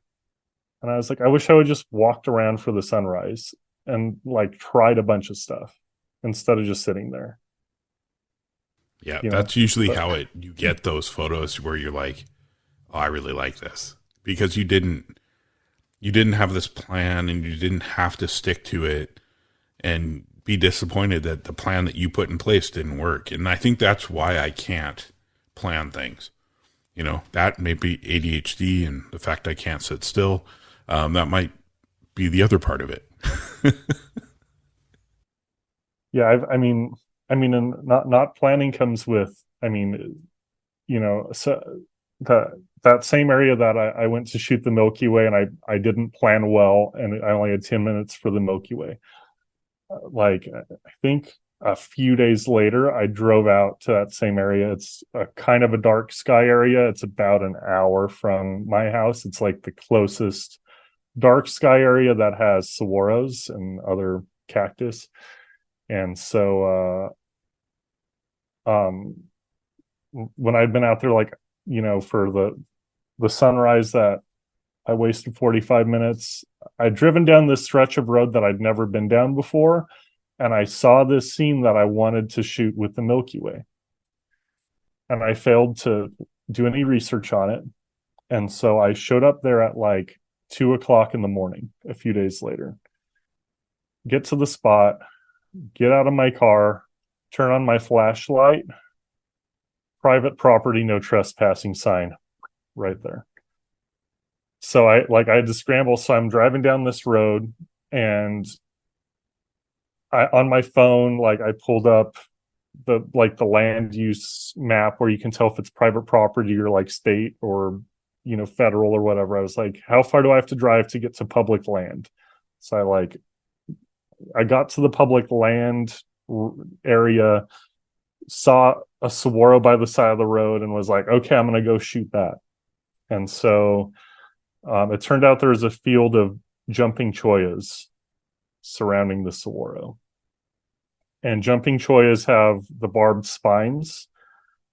And I was like, I wish I would just walked around for the sunrise. and like tried a bunch of stuff instead of just sitting there. Yeah, You know, that's usually but how you get those photos where you're like, oh, I really like this, because you didn't have this plan and you didn't have to stick to it and be disappointed that the plan that you put in place didn't work. And I think that's why I can't plan things. You know, that may be ADHD and the fact I can't sit still. That might be the other part of it. yeah, and not planning comes with, you know, so that same area that I went to shoot the Milky Way, and I didn't plan well, and I only had 10 minutes for the Milky Way. Like, I think a few days later, I drove out to that same area. It's a kind of a dark sky area. It's about an hour from my house. It's like the closest dark sky area that has saguaros and other cactus. And so when I'd been out there, like, you know, for the sunrise that I wasted 45 minutes, I'd driven down this stretch of road that I'd never been down before, and I saw this scene that I wanted to shoot with the Milky Way. And I failed to do any research on it. And so I showed up there at like 2:00 in the morning a few days later. Get to the spot, get out of my car, turn on my flashlight, private property, no trespassing sign right there. So I had to scramble. So I'm driving down this road, and on my phone, like, I pulled up the land use map where you can tell if it's private property or like state or, you know, federal or whatever. I was like, how far do I have to drive to get to public land? So I got to the public land area, saw a saguaro by the side of the road, and was like, okay, I'm going to go shoot that. And so it turned out there was a field of jumping choyas surrounding the saguaro. And jumping choyas have the barbed spines,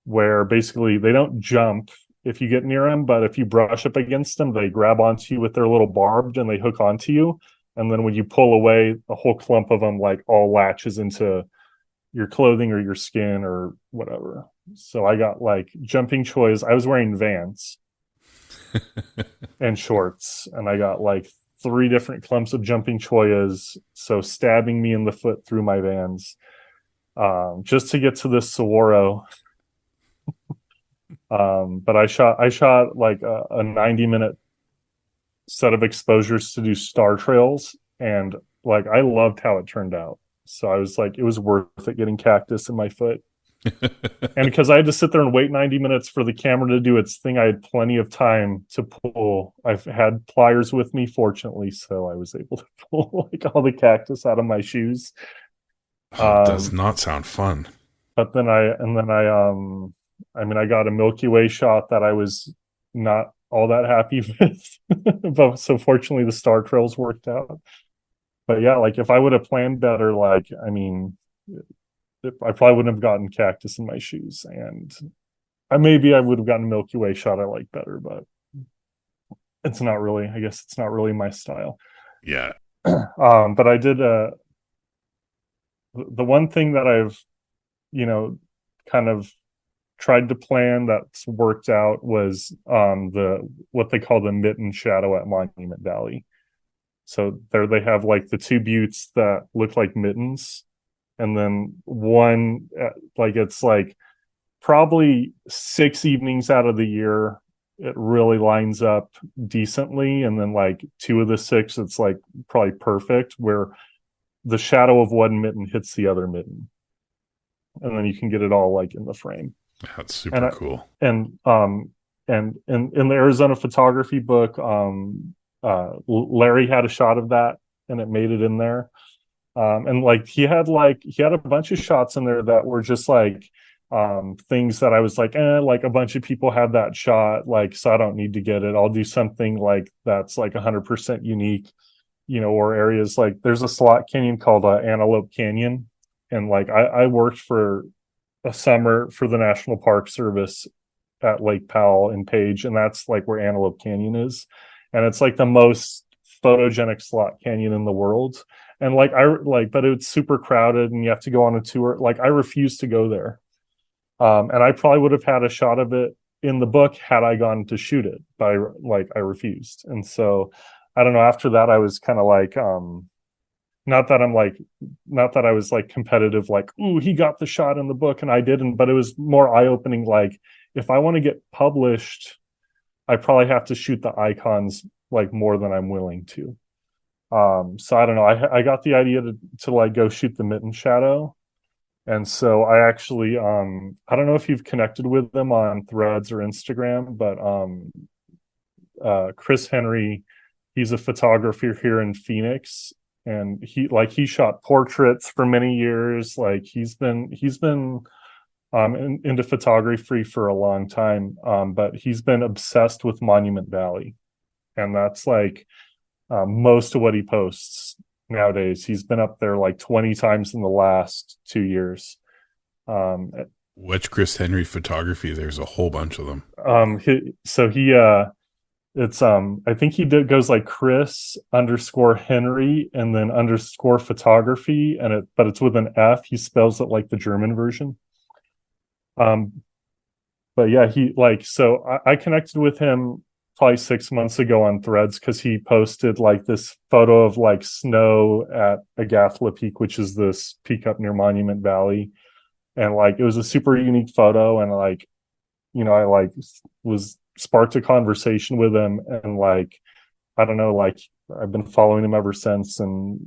where basically they don't jump if you get near them, but if you brush up against them, they grab onto you with their little barbed and they hook onto you. And then when you pull away, a whole clump of them like all latches into your clothing or your skin or whatever. So I got like jumping choyas. I was wearing Vans and shorts, and I got like 3 different clumps of jumping choyas, so stabbing me in the foot through my Vans, just to get to this saguaro. But I shot like a 90-minute set of exposures to do star trails, and like I loved how it turned out. So I was like, it was worth it getting cactus in my foot. And because I had to sit there and wait 90 minutes for the camera to do its thing, I had plenty of time to pull. I've had pliers with me, fortunately, so I was able to pull like all the cactus out of my shoes. Oh, it does not sound fun. But then I got a Milky Way shot that I was not all that happy with. But so fortunately the star trails worked out. But yeah, like if I would have planned better, like, I mean, I probably wouldn't have gotten cactus in my shoes, and maybe I would have gotten a Milky Way shot I like better, but I guess it's not really my style. Yeah. But I did, the one thing that I've, you know, kind of tried to plan that's worked out was what they call the mitten shadow at Monument Valley. So there they have like the 2 buttes that look like mittens, and then one, like, it's like probably 6 evenings out of the year it really lines up decently, and then like 2 of the 6 it's like probably perfect, where the shadow of one mitten hits the other mitten, and then you can get it all like in the frame. That's super cool. And in the Arizona photography book, Larry had a shot of that, and it made it in there. And like he had a bunch of shots in there that were just like things that I was like, like a bunch of people had that shot, like, so I don't need to get it. I'll do something like that's like 100% unique, you know, or areas like there's a slot canyon called Antelope Canyon, and like I worked for a summer for the National Park Service at Lake Powell in Page, and that's like where Antelope Canyon is, and it's like the most photogenic slot canyon in the world. And like but it's super crowded and you have to go on a tour. Like I refuse to go there. And I probably would have had a shot of it in the book had I gone to shoot it, but I refused. And so I don't know, after that I was kind of like not that I was like competitive, like, ooh, he got the shot in the book and I didn't, but it was more eye-opening. Like if I want to get published, I probably have to shoot the icons like more than I'm willing to. So I don't know. I got the idea to like go shoot the mitten shadow. And so I actually I don't know if you've connected with them on Threads or Instagram, but Chris Henry, he's a photographer here in Phoenix, and he shot portraits for many years. Like he's been into photography for a long time, but he's been obsessed with Monument Valley, and that's like most of what he posts nowadays. He's been up there like 20 times in the last 2 years. Which Chris Henry photography? There's a whole bunch of them. It's I think he goes like Chris_Henry and then _photography, but it's with an F. He spells it like the German version. But yeah, I connected with him probably 6 months ago on Threads because he posted like this photo of like snow at Agathla Peak, which is this peak up near Monument Valley. And like it was a super unique photo, and like, you know, I like was sparked a conversation with him, and like I don't know, like I've been following him ever since, and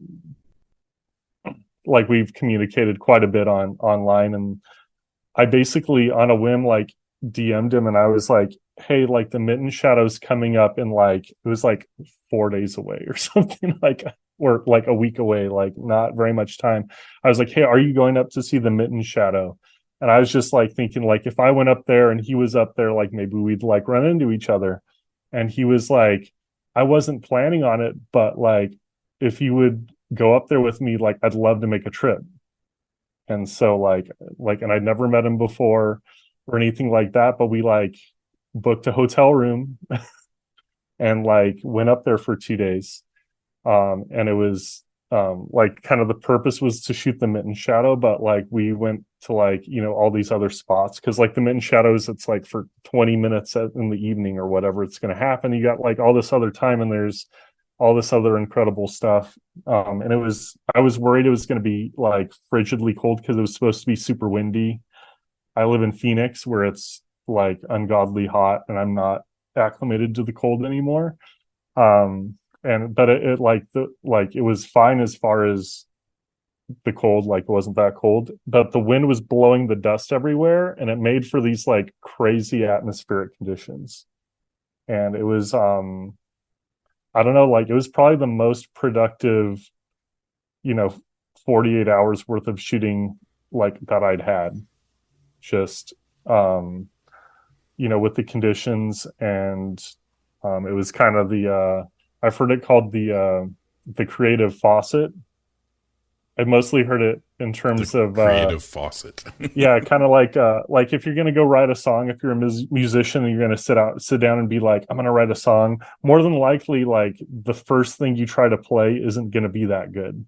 like we've communicated quite a bit online. And I basically on a whim like DM'd him, and I was like, hey, like the mitten shadow's coming up in like, it was like 4 days away or something, like, or like a week away, like not very much time. I was like, hey, are you going up to see the mitten shadow? And I was just like thinking, like, if I went up there and he was up there, like maybe we'd like run into each other. And he was like, I wasn't planning on it, but like if you would go up there with me, like I'd love to make a trip. And so like and I'd never met him before or anything like that, but we like booked a hotel room and like went up there for 2 days. And it was like kind of the purpose was to shoot the mitten shadow, but like we went to like, you know, all these other spots because like the mitten shadows, it's like for 20 minutes in the evening or whatever it's going to happen. You got like all this other time and there's all this other incredible stuff. And I was worried it was going to be like frigidly cold because it was supposed to be super windy. I live in Phoenix where it's like ungodly hot and I'm not acclimated to the cold anymore. But it was fine as far as the cold, like it wasn't that cold, but the wind was blowing the dust everywhere and it made for these like crazy atmospheric conditions. And it was I don't know, like it was probably the most productive, 48 hours worth of shooting like that I'd had. Just with the conditions, and it was kind of the I've heard it called the creative faucet. I mostly heard it in terms of creative faucet. Yeah, kind of like if you're going to go write a song, if you're a musician and you're going to sit down and be like, I'm going to write a song, more than likely like the first thing you try to play isn't going to be that good.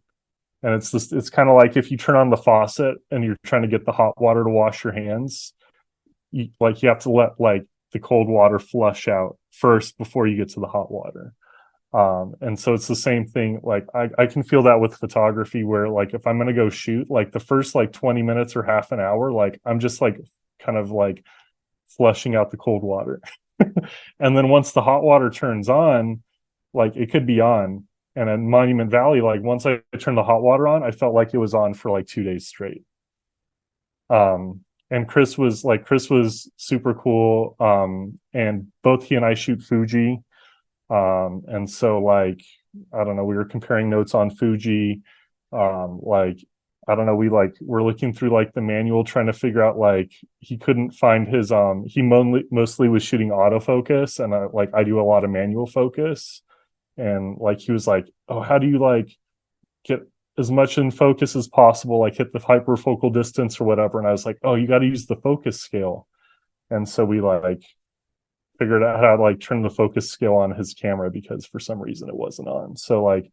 And it's kind of like if you turn on the faucet and you're trying to get the hot water to wash your hands, you have to let like the cold water flush out first before you get to the hot water. And so it's the same thing. Like I can feel that with photography where like if I'm going to go shoot, like the first like 20 minutes or half an hour, like I'm just like kind of like flushing out the cold water. And then once the hot water turns on, like it could be on. And in Monument Valley, like once I turned the hot water on, I felt like it was on for like 2 days straight. And Chris was super cool. And both he and I shoot Fuji. And so like, I don't know, we were comparing notes on Fuji. Like, I don't know, we're looking through like the manual trying to figure out, like, he couldn't find his, he mostly was shooting autofocus, and I do a lot of manual focus. And like, he was like, oh, how do you like get as much in focus as possible, like hit the hyperfocal distance or whatever. And I was like, oh, you got to use the focus scale. And so we like figured out how to like turn the focus scale on his camera because for some reason it wasn't on. So like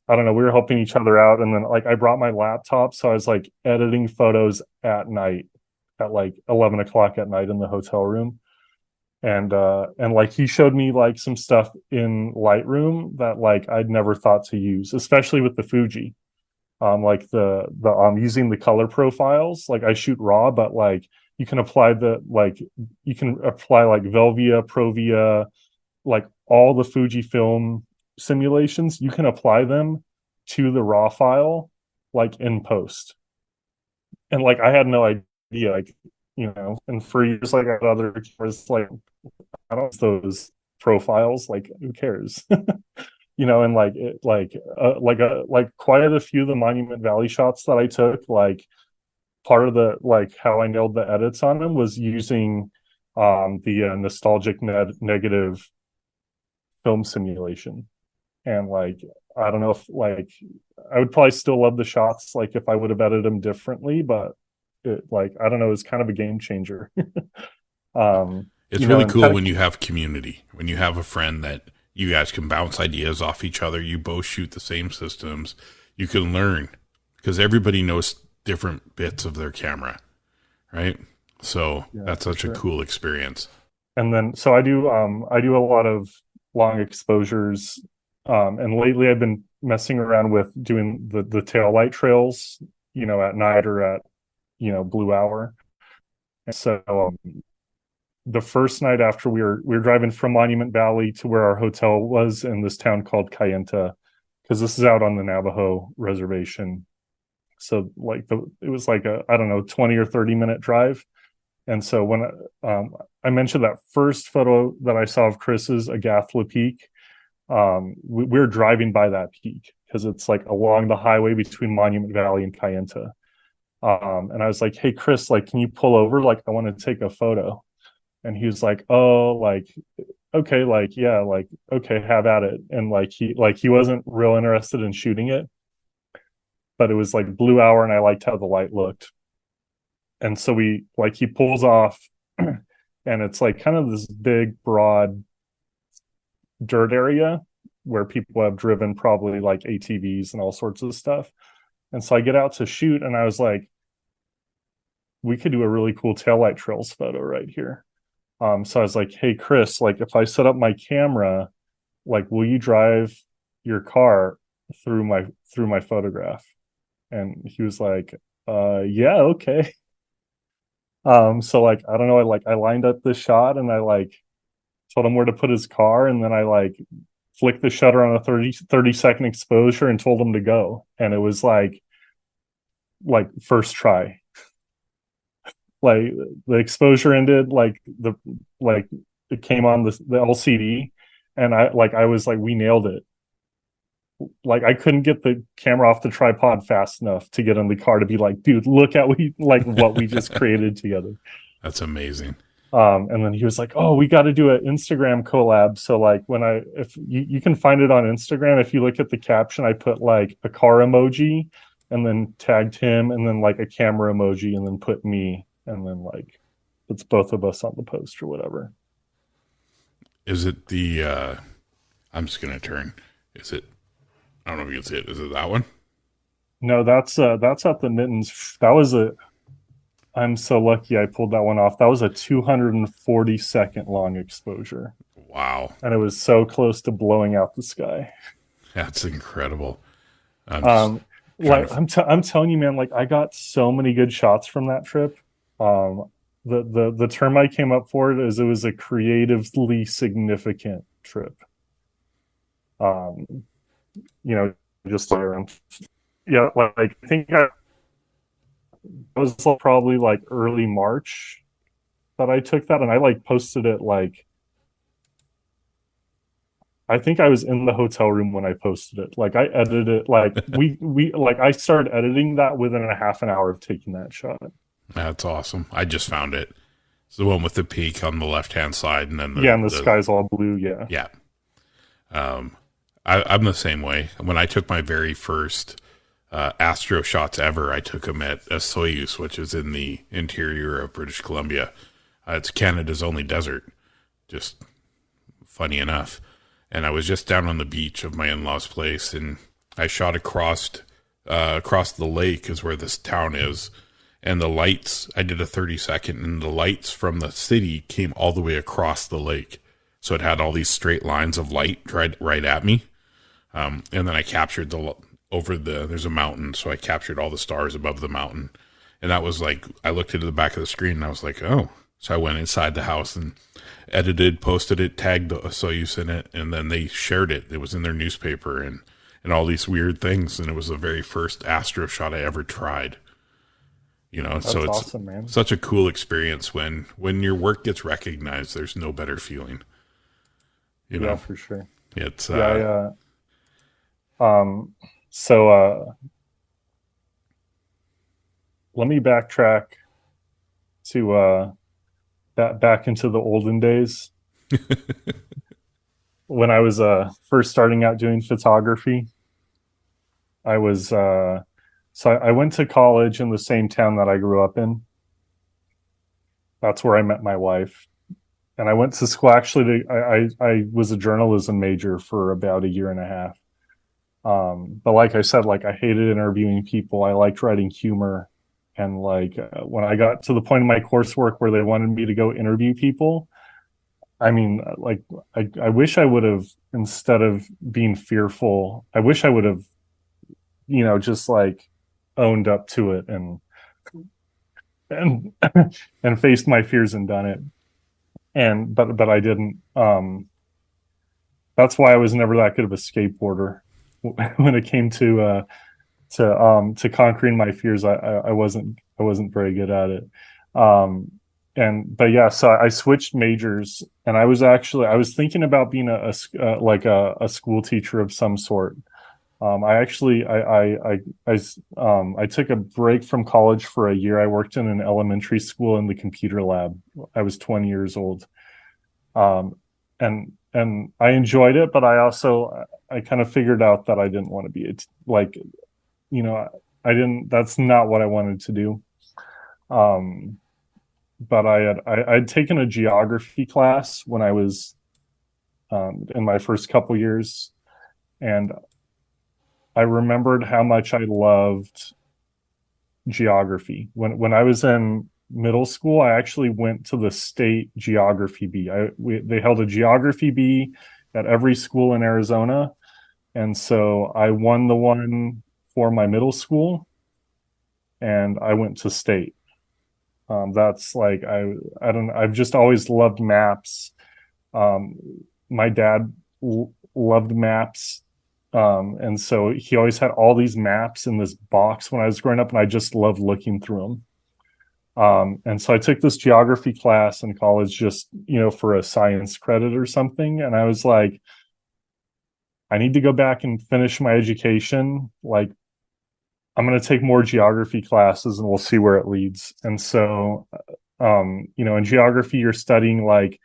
I don't know, we were helping each other out, and then like I brought my laptop, so I was like editing photos at night at like 11 o'clock at night in the hotel room. And like he showed me like some stuff in Lightroom that like I'd never thought to use, especially with the Fuji. Like the using the color profiles. Like I shoot raw, but like you can apply like Velvia, Provia, like all the Fujifilm simulations, you can apply them to the raw file like in post. And like I had no idea, like, and for years like I had other cameras, like I don't use those profiles, like who cares? And like quite a few of the Monument Valley shots that I took, like part of the like how I nailed the edits on them was using the nostalgic negative film simulation. And like I don't know if like I would probably still love the shots like if I would have edited them differently, but it, like I don't know, it's kind of a game changer. It's really cool when you have community, when you have a friend that you guys can bounce ideas off each other. You both shoot the same systems. You can learn because everybody knows different bits of their camera, right? So that's such a cool experience. And then, so I do a lot of long exposures. And lately I've been messing around with doing the tail light trails, at night or at, blue hour. And so, the first night after we were driving from Monument Valley to where our hotel was in this town called Kayenta, because this is out on the Navajo reservation. So like it was like a, I don't know, 20 or 30-minute drive. And so when I mentioned that first photo that I saw of Chris's Agathla Peak, we're driving by that peak because it's like along the highway between Monument Valley and Kayenta. And I was like, hey, Chris, like, can you pull over? Like, I want to take a photo. And he was like, oh, like, okay, like, yeah, like, okay, have at it. And like he wasn't real interested in shooting it, but it was like blue hour and I liked how the light looked. And so he pulls off and it's like kind of this big, broad dirt area where people have driven probably like ATVs and all sorts of stuff. And so I get out to shoot and I was like, we could do a really cool taillight trails photo right here. So I was like, hey, Chris, like if I set up my camera, like, will you drive your car through my photograph? And he was like, yeah, okay. So like, I don't know, I lined up this shot and I like told him where to put his car. And then I like flicked the shutter on a 30-second exposure and told him to go. And it was like first try. Like the exposure ended, like it came on the LCD, and I was like, we nailed it. Like I couldn't get the camera off the tripod fast enough to get in the car to be like, dude, look at what we just created together. That's amazing. And then he was like, oh, we got to do an Instagram collab. So like if you can find it on Instagram, if you look at the caption, I put like a car emoji and then tagged him and then like a camera emoji and then put me. And then like it's both of us on the post or whatever. Is it the I'm just gonna turn. Is it, I don't know if you can see it. Is it that one? No, that's at the Mittens. I'm so lucky I pulled that one off. That was a 240-second long exposure. Wow. And it was so close to blowing out the sky. That's incredible. I'm telling you, man, like I got so many good shots from that trip. The term I came up for it was a creatively significant trip. Just around, yeah, like I think it was probably like early March that I took that, and I like posted it like I think I was in the hotel room when I posted it. Like I edited it, like we like I started editing that within a half an hour of taking that shot. That's awesome. I just found it. It's the one with the peak on the left-hand side. And then the sky's all blue. Yeah. Yeah. I'm the same way. When I took my very first astro shots ever, I took them at a Soyuz, which is in the interior of British Columbia. It's Canada's only desert. Just funny enough. And I was just down on the beach of my in-laws' place, and I shot across the lake is where this town is. And the lights, I did a 30-second, and the lights from the city came all the way across the lake. So it had all these straight lines of light right at me. And then I captured there's a mountain, so I captured all the stars above the mountain. And that was like, I looked into the back of the screen and I was like, oh. So I went inside the house and edited, posted it, tagged the Soyuz in it, and then they shared it. It was in their newspaper and all these weird things. And it was the very first astro shot I ever tried. You know, that's so it's awesome, man. Such a cool experience when your work gets recognized. There's no better feeling. You know, yeah, for sure. It's so let me backtrack to back into the olden days when I was first starting out doing photography. I was so I went to college in the same town that I grew up in. That's where I met my wife. And I went to school, actually, I was a journalism major for about a year and a half. But like I said, like I hated interviewing people. I liked writing humor. And like when I got to the point in my coursework where they wanted me to go interview people, I mean, like I wish I would have, instead of being fearful, I wish I would have, you know, just like owned up to it and faced my fears and done it. But I didn't. That's why I was never that good of a skateboarder. When it came to conquering my fears, I wasn't very good at it. But yeah, so I switched majors, and I was thinking about being a school teacher of some sort. I took a break from college for a year. I worked in an elementary school in the computer lab. I was 20 years old. And I enjoyed it, but I kind of figured out that I didn't want to be that's not what I wanted to do. But I'd taken a geography class when I was in my first couple years, and I remembered how much I loved geography. When I was in middle school, I actually went to the state geography bee. They held a geography bee at every school in Arizona, and so I won the one for my middle school, and I went to state. That's like I've just always loved maps. My dad loved maps. And so he always had all these maps in this box when I was growing up, and I just loved looking through them. And so I took this geography class in college just, you know, for a science credit or something. And I was like, I need to go back and finish my education. Like, I'm going to take more geography classes and we'll see where it leads. And so, you know, in geography, you're studying like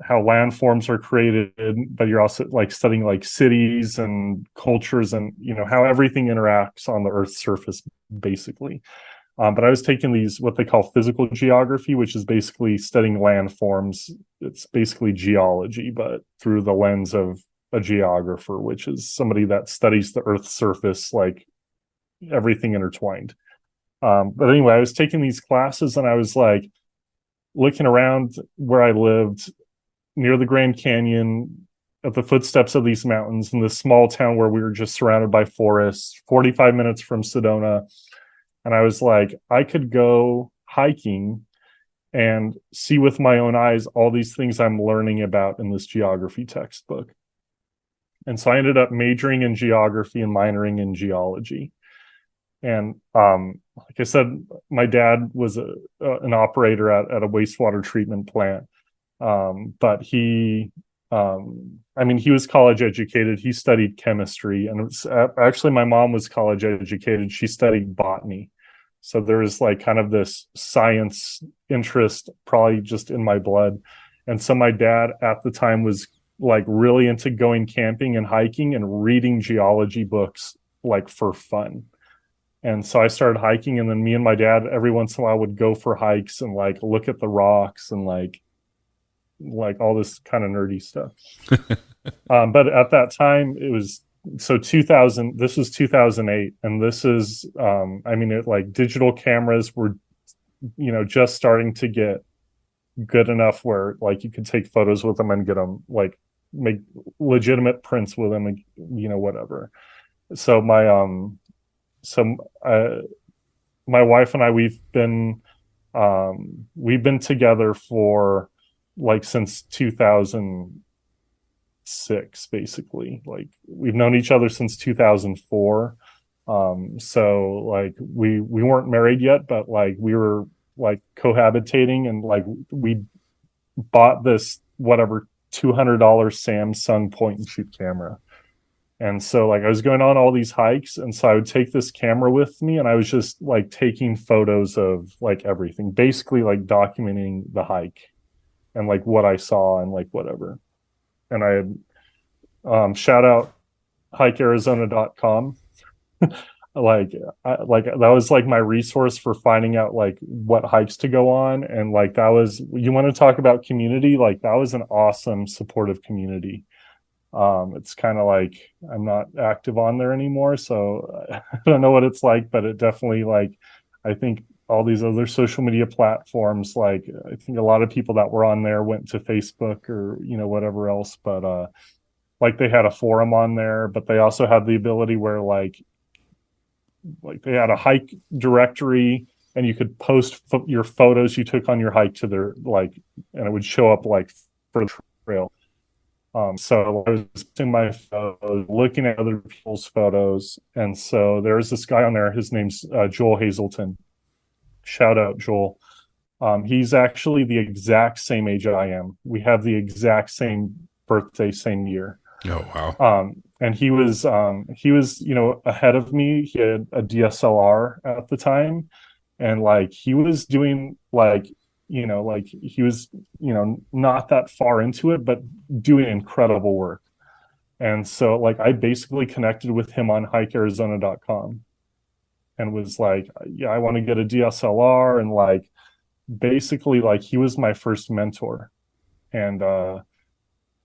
how landforms are created, but you're also like studying like cities and cultures and, you know, how everything interacts on the Earth's surface, basically. But I was taking these, what they call physical geography, which is basically studying landforms. It's basically geology, but through the lens of a geographer, which is somebody that studies the Earth's surface, like everything intertwined. But anyway, I was taking these classes and I was like looking around where I lived, near the Grand Canyon, at the footsteps of these mountains, in this small town where we were just surrounded by forests, 45 minutes from Sedona. And I was like, I could go hiking and see with my own eyes all these things I'm learning about in this geography textbook. And so I ended up majoring in geography and minoring in geology. And like I said, my dad was an operator at a wastewater treatment plant. But he was college educated. He studied chemistry, and it was, actually my mom was college educated. She studied botany. So there was like kind of this science interest probably just in my blood. And so my dad at the time was like really into going camping and hiking and reading geology books like for fun. And so I started hiking, and then me and my dad every once in a while would go for hikes and like look at the rocks and like all this kind of nerdy stuff. But at that time it was so 2000, this was 2008, and this is I mean, like digital cameras were, just starting to get good enough where like you could take photos with them and get them, like make legitimate prints with them, and whatever. So my wife and I, we've been together for like since 2006, basically. Like we've known each other since 2004. So like we weren't married yet, but like we were like cohabitating, and like we bought this whatever $200 Samsung point and shoot camera. And so like I was going on all these hikes, and so I would take this camera with me, and I was just like taking photos of like everything, basically like documenting the hike and like what I saw and like whatever. And I had shout out hikearizona.com. like that was like my resource for finding out like what hikes to go on. And like that was, you want to talk about community, like that was an awesome supportive community. It's kind of like I'm not active on there anymore, so I don't know what it's like, but it definitely, like, I think all these other social media platforms, like I think a lot of people that were on there went to Facebook or whatever else, but like they had a forum on there, but they also had the ability where like they had a hike directory, and you could post your photos you took on your hike to their, like, and it would show up like for the trail. So I was in my photos, looking at other people's photos, and so there's this guy on there. His name's Joel Hazelton. Shout out Joel. He's actually the exact same age I am. We have the exact same birthday, same year. Oh wow! And he was ahead of me. He had a DSLR at the time, and like he was doing like he was not that far into it, but doing incredible work. And so like I basically connected with him on hikearizona.com and was like, yeah, I want to get a DSLR, and like basically like he was my first mentor. And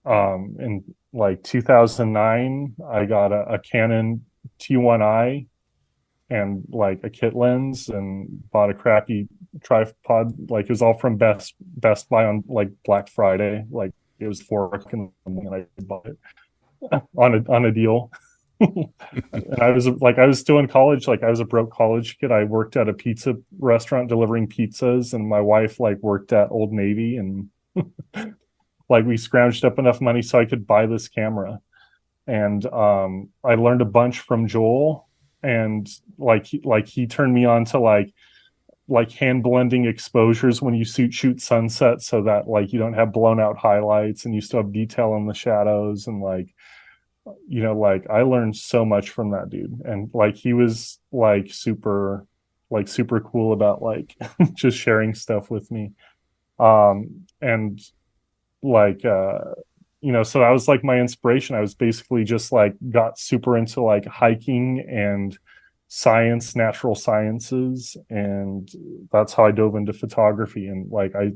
in like 2009 I got a Canon T1i and like a kit lens, and bought a crappy tripod. Like it was all from Best Buy on like Black Friday. Like it was $4 in the morning, and I bought it on a deal. And I was still in college. Like I was a broke college kid. I worked at a pizza restaurant delivering pizzas, and my wife like worked at Old Navy, and like we scrounged up enough money so I could buy this camera. And I learned a bunch from Joel, and like he turned me on to like hand blending exposures when you shoot sunset, so that like you don't have blown out highlights and you still have detail in the shadows. And like like I learned so much from that dude, and like he was like super cool about like just sharing stuff with me. And like so that was like my inspiration. I was basically just like got super into like hiking and science, natural sciences, and that's how I dove into photography. And like I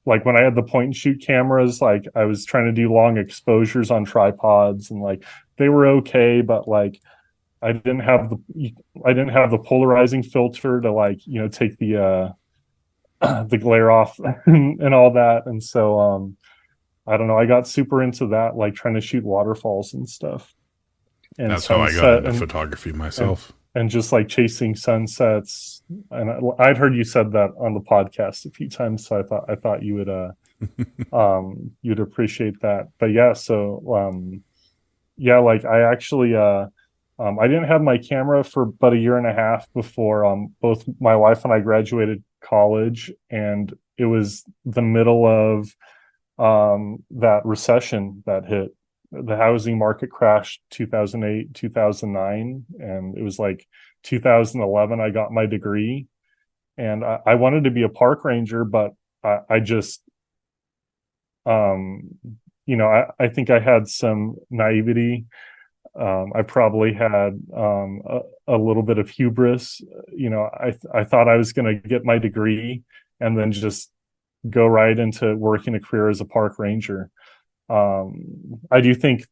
like when I had the point and shoot cameras, like I was trying to do long exposures on tripods, and like they were okay, but like I didn't have the polarizing filter to like take the glare off and all that. And so I don't know, I got super into that, like trying to shoot waterfalls and stuff. And that's how I got into photography myself. And just like chasing sunsets. And I'd heard you said that on the podcast a few times, so I thought you would you'd appreciate that. But yeah, so yeah, like I actually I didn't have my camera for about a year and a half before both my wife and I graduated college, and it was the middle of that recession that hit. The housing market crashed 2008, 2009, and it was like 2011 I got my degree. And I wanted to be a park ranger, but I just I think I had some naivety. I probably had a little bit of hubris. I thought I was going to get my degree and then just go right into working a career as a park ranger. I do think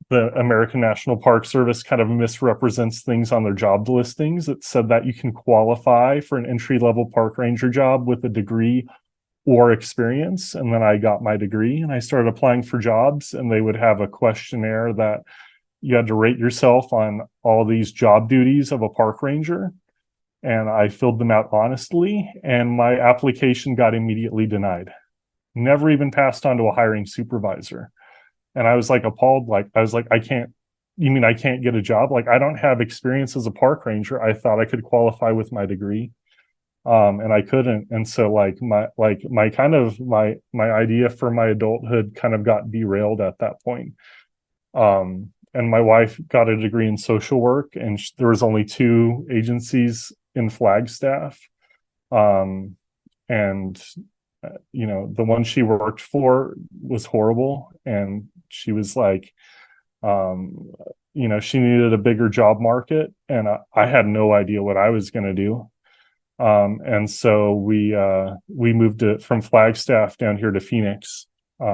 the American National Park Service kind of misrepresents things on their job listings. It said that you can qualify for an entry-level park ranger job with a degree or experience. And then I got my degree and I started applying for jobs, and they would have a questionnaire that you had to rate yourself on all these job duties of a park ranger. And I filled them out honestly, and my application got immediately denied. Never even passed on to a hiring supervisor. And I was like appalled. Like, I was like, you mean I can't get a job? Like, I don't have experience as a park ranger. I thought I could qualify with my degree. And I couldn't. And so my idea for my adulthood kind of got derailed at that point. And my wife got a degree in social work, and there was only 2 agencies in Flagstaff. And the one she worked for was horrible. And she was like, she needed a bigger job market, and I had no idea what I was going to do. And so we moved from Flagstaff down here to Phoenix,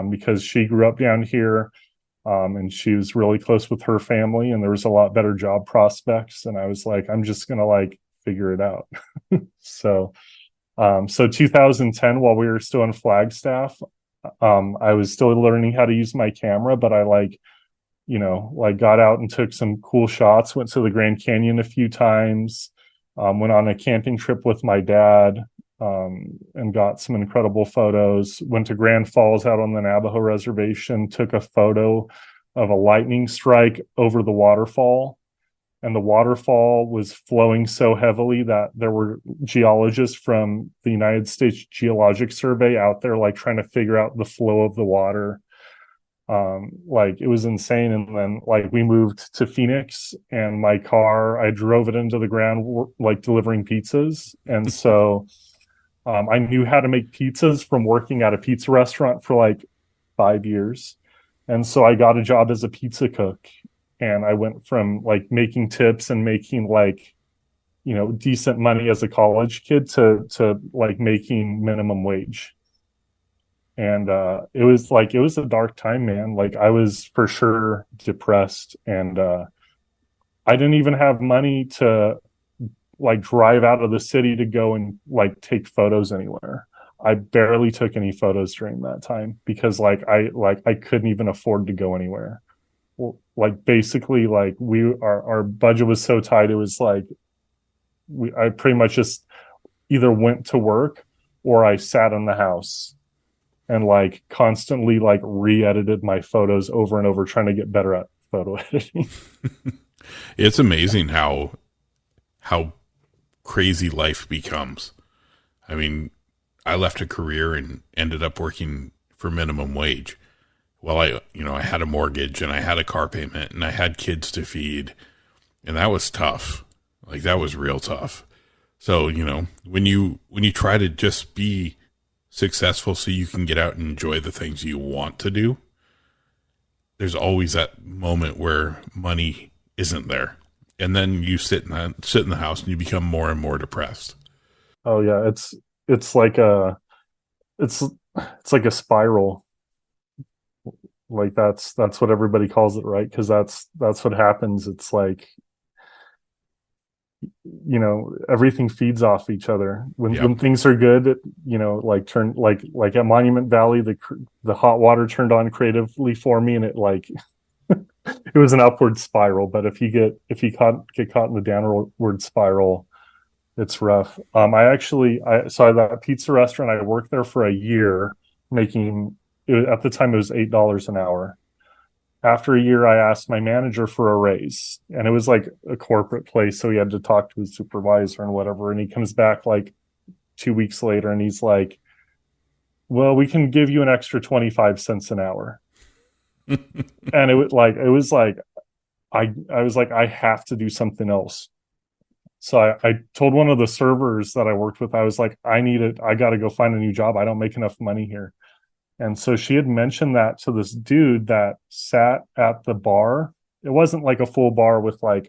because she grew up down here, and she was really close with her family, and there was a lot better job prospects. And I was like, I'm just going to figure it out. So 2010, while we were still in Flagstaff, I was still learning how to use my camera, but I got out and took some cool shots, went to the Grand Canyon a few times, went on a camping trip with my dad, and got some incredible photos, went to Grand Falls out on the Navajo reservation, took a photo of a lightning strike over the waterfall. And the waterfall was flowing so heavily that there were geologists from the United States Geologic Survey out there, trying to figure out the flow of the water. It was insane. And then we moved to Phoenix, and my car, I drove it into the ground, delivering pizzas. And so I knew how to make pizzas from working at a pizza restaurant for 5 years. And so I got a job as a pizza cook. And I went from making tips and making decent money as a college kid to making minimum wage. And it was a dark time, man. I was for sure depressed, and I didn't even have money to drive out of the city to go and take photos anywhere. I barely took any photos during that time because I couldn't even afford to go anywhere. Basically our budget was so tight, it was I pretty much just either went to work or I sat in the house and constantly re-edited my photos over and over, trying to get better at photo editing. It's amazing how crazy life becomes. I mean, I left a career and ended up working for minimum wage. Well, I had a mortgage, and I had a car payment, and I had kids to feed, and that was tough. That was real tough. So, when you try to just be successful so you can get out and enjoy the things you want to do, there's always that moment where money isn't there. And then you sit in the house and you become more and more depressed. Oh yeah. It's like a spiral. That's what everybody calls it, right? Because that's what happens. It's everything feeds off each other. When things are good, at Monument Valley, the hot water turned on creatively for me, and it it was an upward spiral. But if you get caught in the downward spiral, it's rough. So that pizza restaurant, I worked there for a year, making. At the time, it was $8 an hour. After a year, I asked my manager for a raise, and it was a corporate place, so he had to talk to his supervisor and whatever. And he comes back 2 weeks later, and he's like, "Well, we can give you an extra 25 cents an hour." And I was like, I have to do something else. So I told one of the servers that I worked with, I was like, I got to go find a new job. I don't make enough money here. And so she had mentioned that to this dude that sat at the bar. It wasn't a full bar with a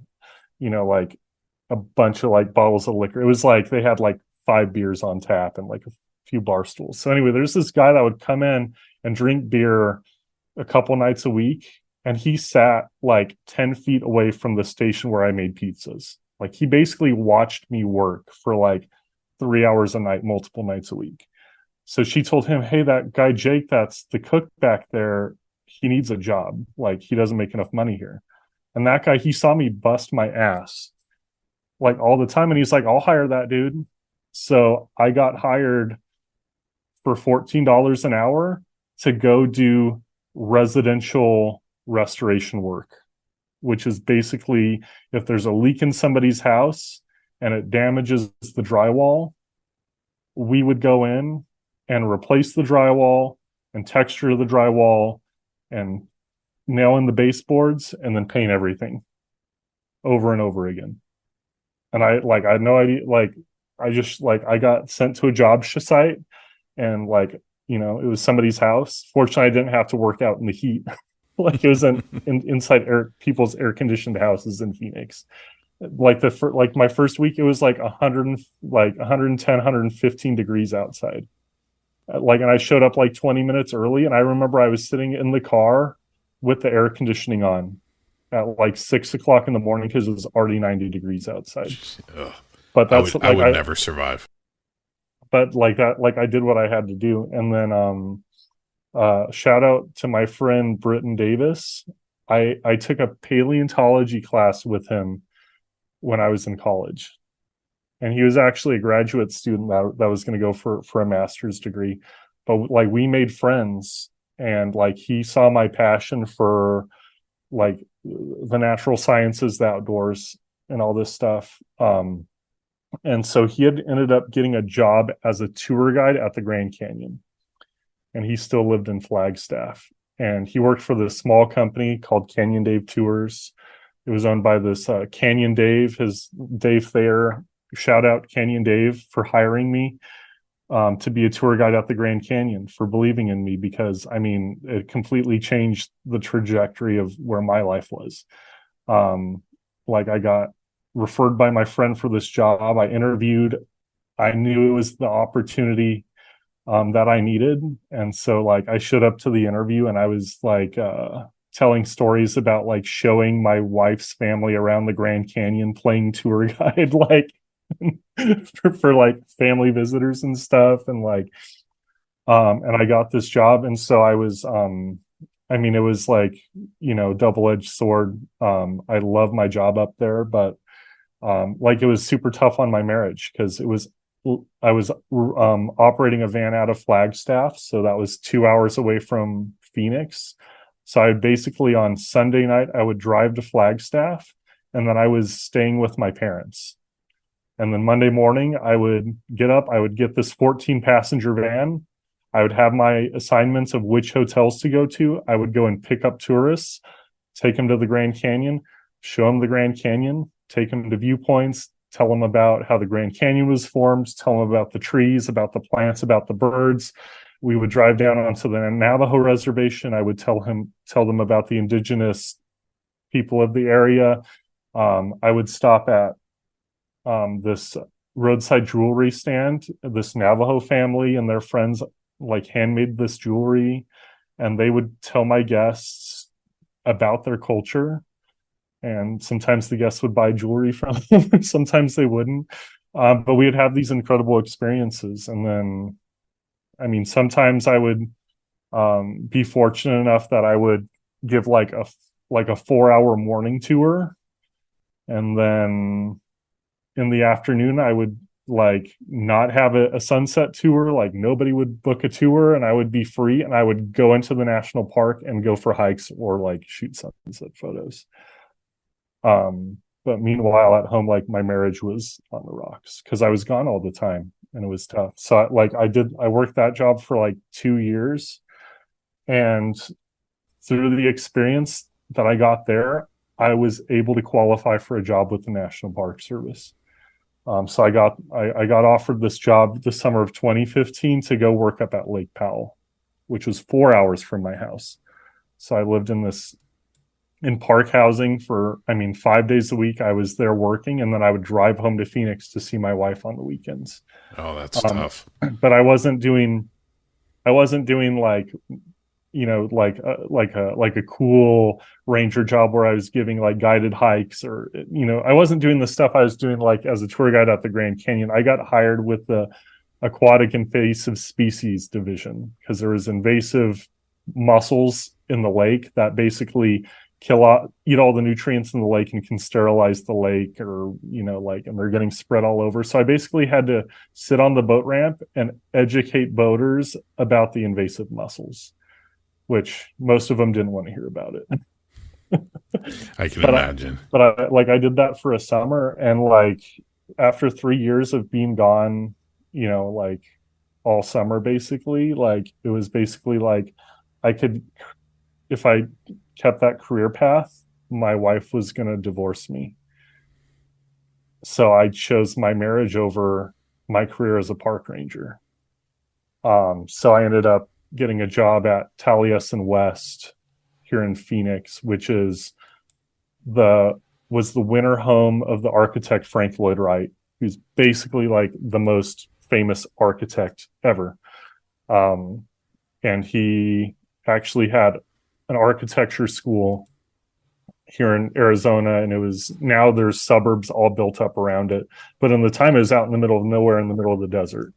bunch of bottles of liquor. It was they had 5 beers on tap and a few bar stools. So anyway, there's this guy that would come in and drink beer a couple nights a week, and he sat like 10 feet away from the station where I made pizzas. Like he basically watched me work for like 3 hours a night, multiple nights a week. So she told him, hey, that guy Jake, that's the cook back there, he needs a job. Like he doesn't make enough money here. And that guy, he saw me bust my ass like all the time. And he's like, I'll hire that dude. So I got hired for $14 an hour to go do residential restoration work, which is basically if there's a leak in somebody's house and it damages the drywall, we would go in and replace the drywall and texture the drywall and nail in the baseboards and then paint everything over and over again. And I had no idea, I got sent to a job site and it was somebody's house. Fortunately, I didn't have to work out in the heat. Like it was inside people's air conditioned houses in Phoenix. My first week, it was like 110, 115 degrees outside. And I showed up like 20 minutes early, and I remember I was sitting in the car with the air conditioning on at like 6 o'clock in the morning because it was already 90 degrees outside. Ugh. But that's I would never survive. But I did what I had to do. And then shout out to my friend Britton Davis. I took a paleontology class with him when I was in college. And he was actually a graduate student that was going to go for a master's degree. But we made friends, and he saw my passion for the natural sciences, the outdoors, and all this stuff. And so he had ended up getting a job as a tour guide at the Grand Canyon. And he still lived in Flagstaff. And he worked for this small company called Canyon Dave Tours. It was owned by this Canyon Dave, Dave Thayer. Shout out Canyon Dave for hiring me to be a tour guide at the Grand Canyon, for believing in me, because it completely changed the trajectory of where my life was. I got referred by my friend for this job. I interviewed. I knew it was the opportunity that I needed. And so I showed up to the interview, and I was telling stories about showing my wife's family around the Grand Canyon, playing tour guide, for family visitors and stuff. And and I got this job. And so I was, it was double-edged sword. I love my job up there, but it was super tough on my marriage because I was operating a van out of Flagstaff. So that was 2 hours away from Phoenix. So I basically, on Sunday night, I would drive to Flagstaff, and then I was staying with my parents. And then Monday morning, I would get up, I would get this 14-passenger van. I would have my assignments of which hotels to go to. I would go and pick up tourists, take them to the Grand Canyon, show them the Grand Canyon, take them to viewpoints, tell them about how the Grand Canyon was formed, tell them about the trees, about the plants, about the birds. We would drive down onto the Navajo reservation. I would tell them about the indigenous people of the area. I would stop at this roadside jewelry stand. This Navajo family and their friends handmade this jewelry, and they would tell my guests about their culture. And sometimes the guests would buy jewelry from them, sometimes they wouldn't. But we would have these incredible experiences. And then, sometimes I would be fortunate enough that I would give a 4-hour morning tour. And then in the afternoon, I would not have a sunset tour. Nobody would book a tour, and I would be free, and I would go into the national park and go for hikes or shoot sunset photos. But meanwhile at home, my marriage was on the rocks because I was gone all the time, and it was tough. So I worked that job for 2 years, and through the experience that I got there, I was able to qualify for a job with the National Park Service. So I got offered this job the summer of 2015 to go work up at Lake Powell, which was 4 hours from my house. So I lived in park housing for 5 days a week. I was there working, and then I would drive home to Phoenix to see my wife on the weekends. Oh, that's tough. But I wasn't doing like a cool ranger job where I was giving like guided hikes, or I wasn't doing the stuff I was doing like as a tour guide at the Grand Canyon. I got hired with the Aquatic Invasive Species Division because there was invasive mussels in the lake that basically eat all the nutrients in the lake and can sterilize the lake, or and they're getting spread all over. So I basically had to sit on the boat ramp and educate boaters about the invasive mussels, which most of them didn't want to hear about it. I can imagine. I did that for a summer, and like after 3 years of being gone, like all summer basically, like it was basically like I could, if I kept that career path, my wife was going to divorce me. So I chose my marriage over my career as a park ranger. So I ended up getting a job at Taliesin West here in Phoenix, which was the winter home of the architect Frank Lloyd Wright, who's basically like the most famous architect ever. And he actually had an architecture school here in Arizona, and now there's suburbs all built up around it. But in the time, it was out in the middle of nowhere, in the middle of the desert.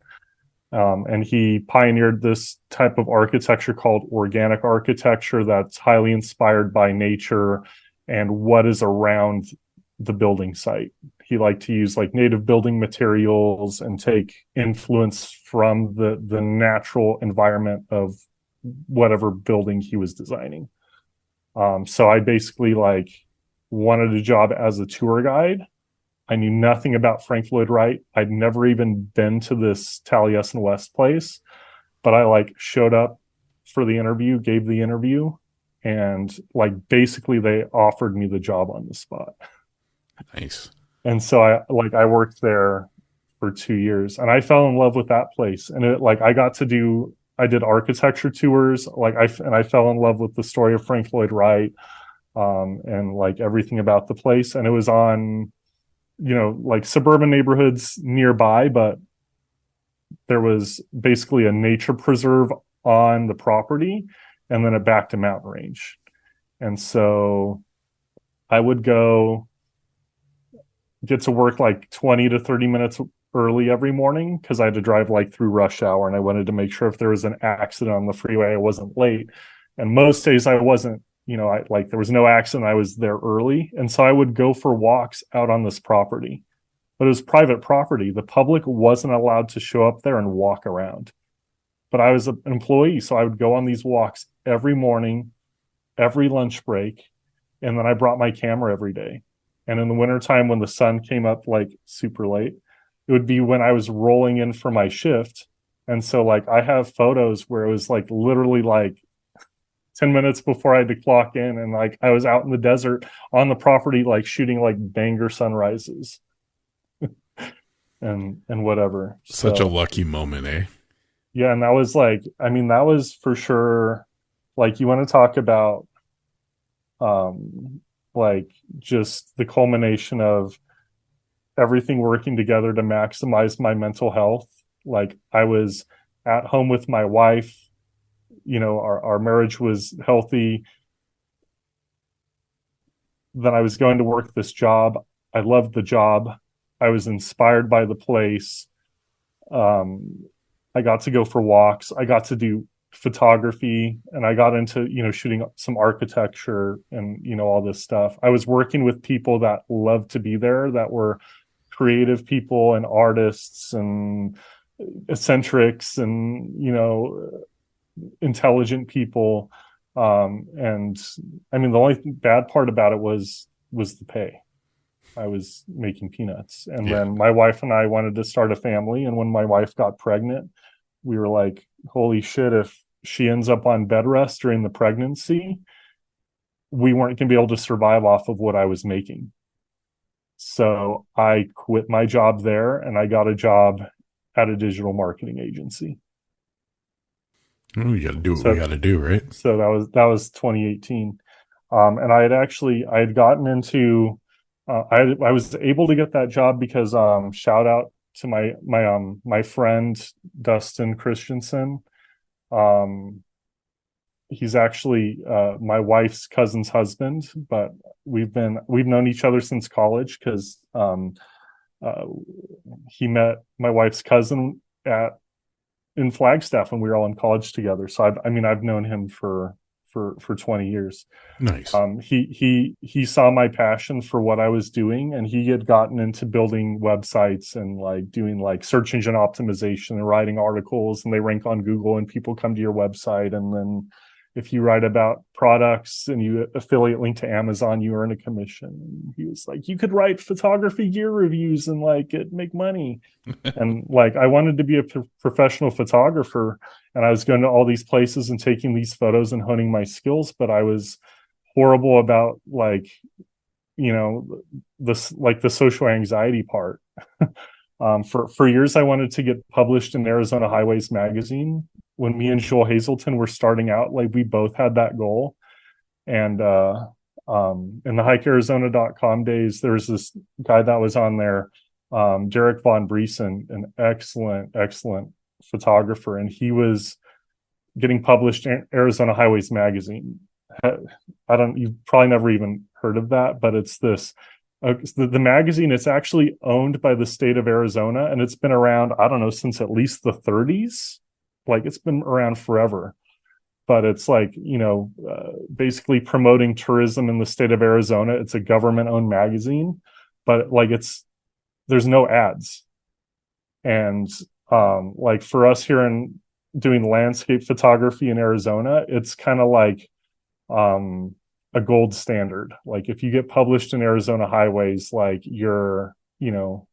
And he pioneered this type of architecture called organic architecture that's highly inspired by nature and what is around the building site. He liked to use like native building materials and take influence from the natural environment of whatever building he was designing. So I basically like wanted a job as a tour guide. I knew nothing about Frank Lloyd Wright. I'd never even been to this Taliesin West place, but I like showed up for the interview, gave the interview, and like basically they offered me the job on the spot. Nice. And so I worked there for 2 years, and I fell in love with that place. And I did architecture tours, I fell in love with the story of Frank Lloyd Wright, and like everything about the place. And it was on, like suburban neighborhoods nearby, but there was basically a nature preserve on the property and then a back to mountain range. And so I would get to work like 20 to 30 minutes early every morning because I had to drive like through rush hour, and I wanted to make sure if there was an accident on the freeway, I wasn't late. And most days I wasn't, there was no accident. I was there early. And so I would go for walks out on this property, but it was private property. The public wasn't allowed to show up there and walk around, but I was an employee. So I would go on these walks every morning, every lunch break. And then I brought my camera every day. And in the wintertime, when the sun came up like super late, it would be when I was rolling in for my shift. And so like I have photos where it was like literally like 10 minutes before I had to clock in, and like I was out in the desert on the property, like shooting like banger sunrises and whatever. Such a lucky moment, eh? Yeah. And that was like, that was for sure. Like you want to talk about like just the culmination of everything working together to maximize my mental health. Like I was at home with my wife, our marriage was healthy. Then I was going to work this job. I loved the job. I was inspired by the place. I got to go for walks. I got to do photography, and I got into, shooting some architecture and, all this stuff. I was working with people that loved to be there, that were creative people and artists and eccentrics and, intelligent people. And the only bad part about it was the pay. I was making peanuts. And then my wife and I wanted to start a family. And when my wife got pregnant, we were like, holy shit, if she ends up on bed rest during the pregnancy, we weren't going to be able to survive off of what I was making. So I quit my job there, and I got a job at a digital marketing agency. You got to do what we got to do, right? So that was 2018. And I had gotten into, I was able to get that job because, shout out to my friend, Dustin Christensen. he's actually my wife's cousin's husband, but we've known each other since college because he met my wife's cousin in Flagstaff when we were all in college together. So I've known him for 20 years. Nice. He saw my passion for what I was doing, and he had gotten into building websites and like doing like search engine optimization and writing articles, and they rank on Google and people come to your website. And then if you write about products and you affiliate link to Amazon, you earn a commission. And he was like, you could write photography gear reviews and like make money. And like, I wanted to be a professional photographer, and I was going to all these places and taking these photos and honing my skills, but I was horrible about like, you know, the social anxiety part. For years, I wanted to get published in Arizona Highways magazine. When me and Joel Hazelton were starting out, like we both had that goal. And in the hikearizona.com days, there was this guy that was on there, Derek Von Briesen, an excellent photographer, and he was getting published in Arizona Highways magazine. You've probably never even heard of that, but it's this the magazine. It's actually owned by the state of Arizona, and it's been around, I don't know, since at least the 30s. Like it's been around forever, but it's like, you know, basically promoting tourism in the state of Arizona. It's a government-owned magazine, but like there's no ads. And like for us here in doing landscape photography in Arizona, it's kind of like a gold standard. Like if you get published in Arizona Highways, like you're, you know,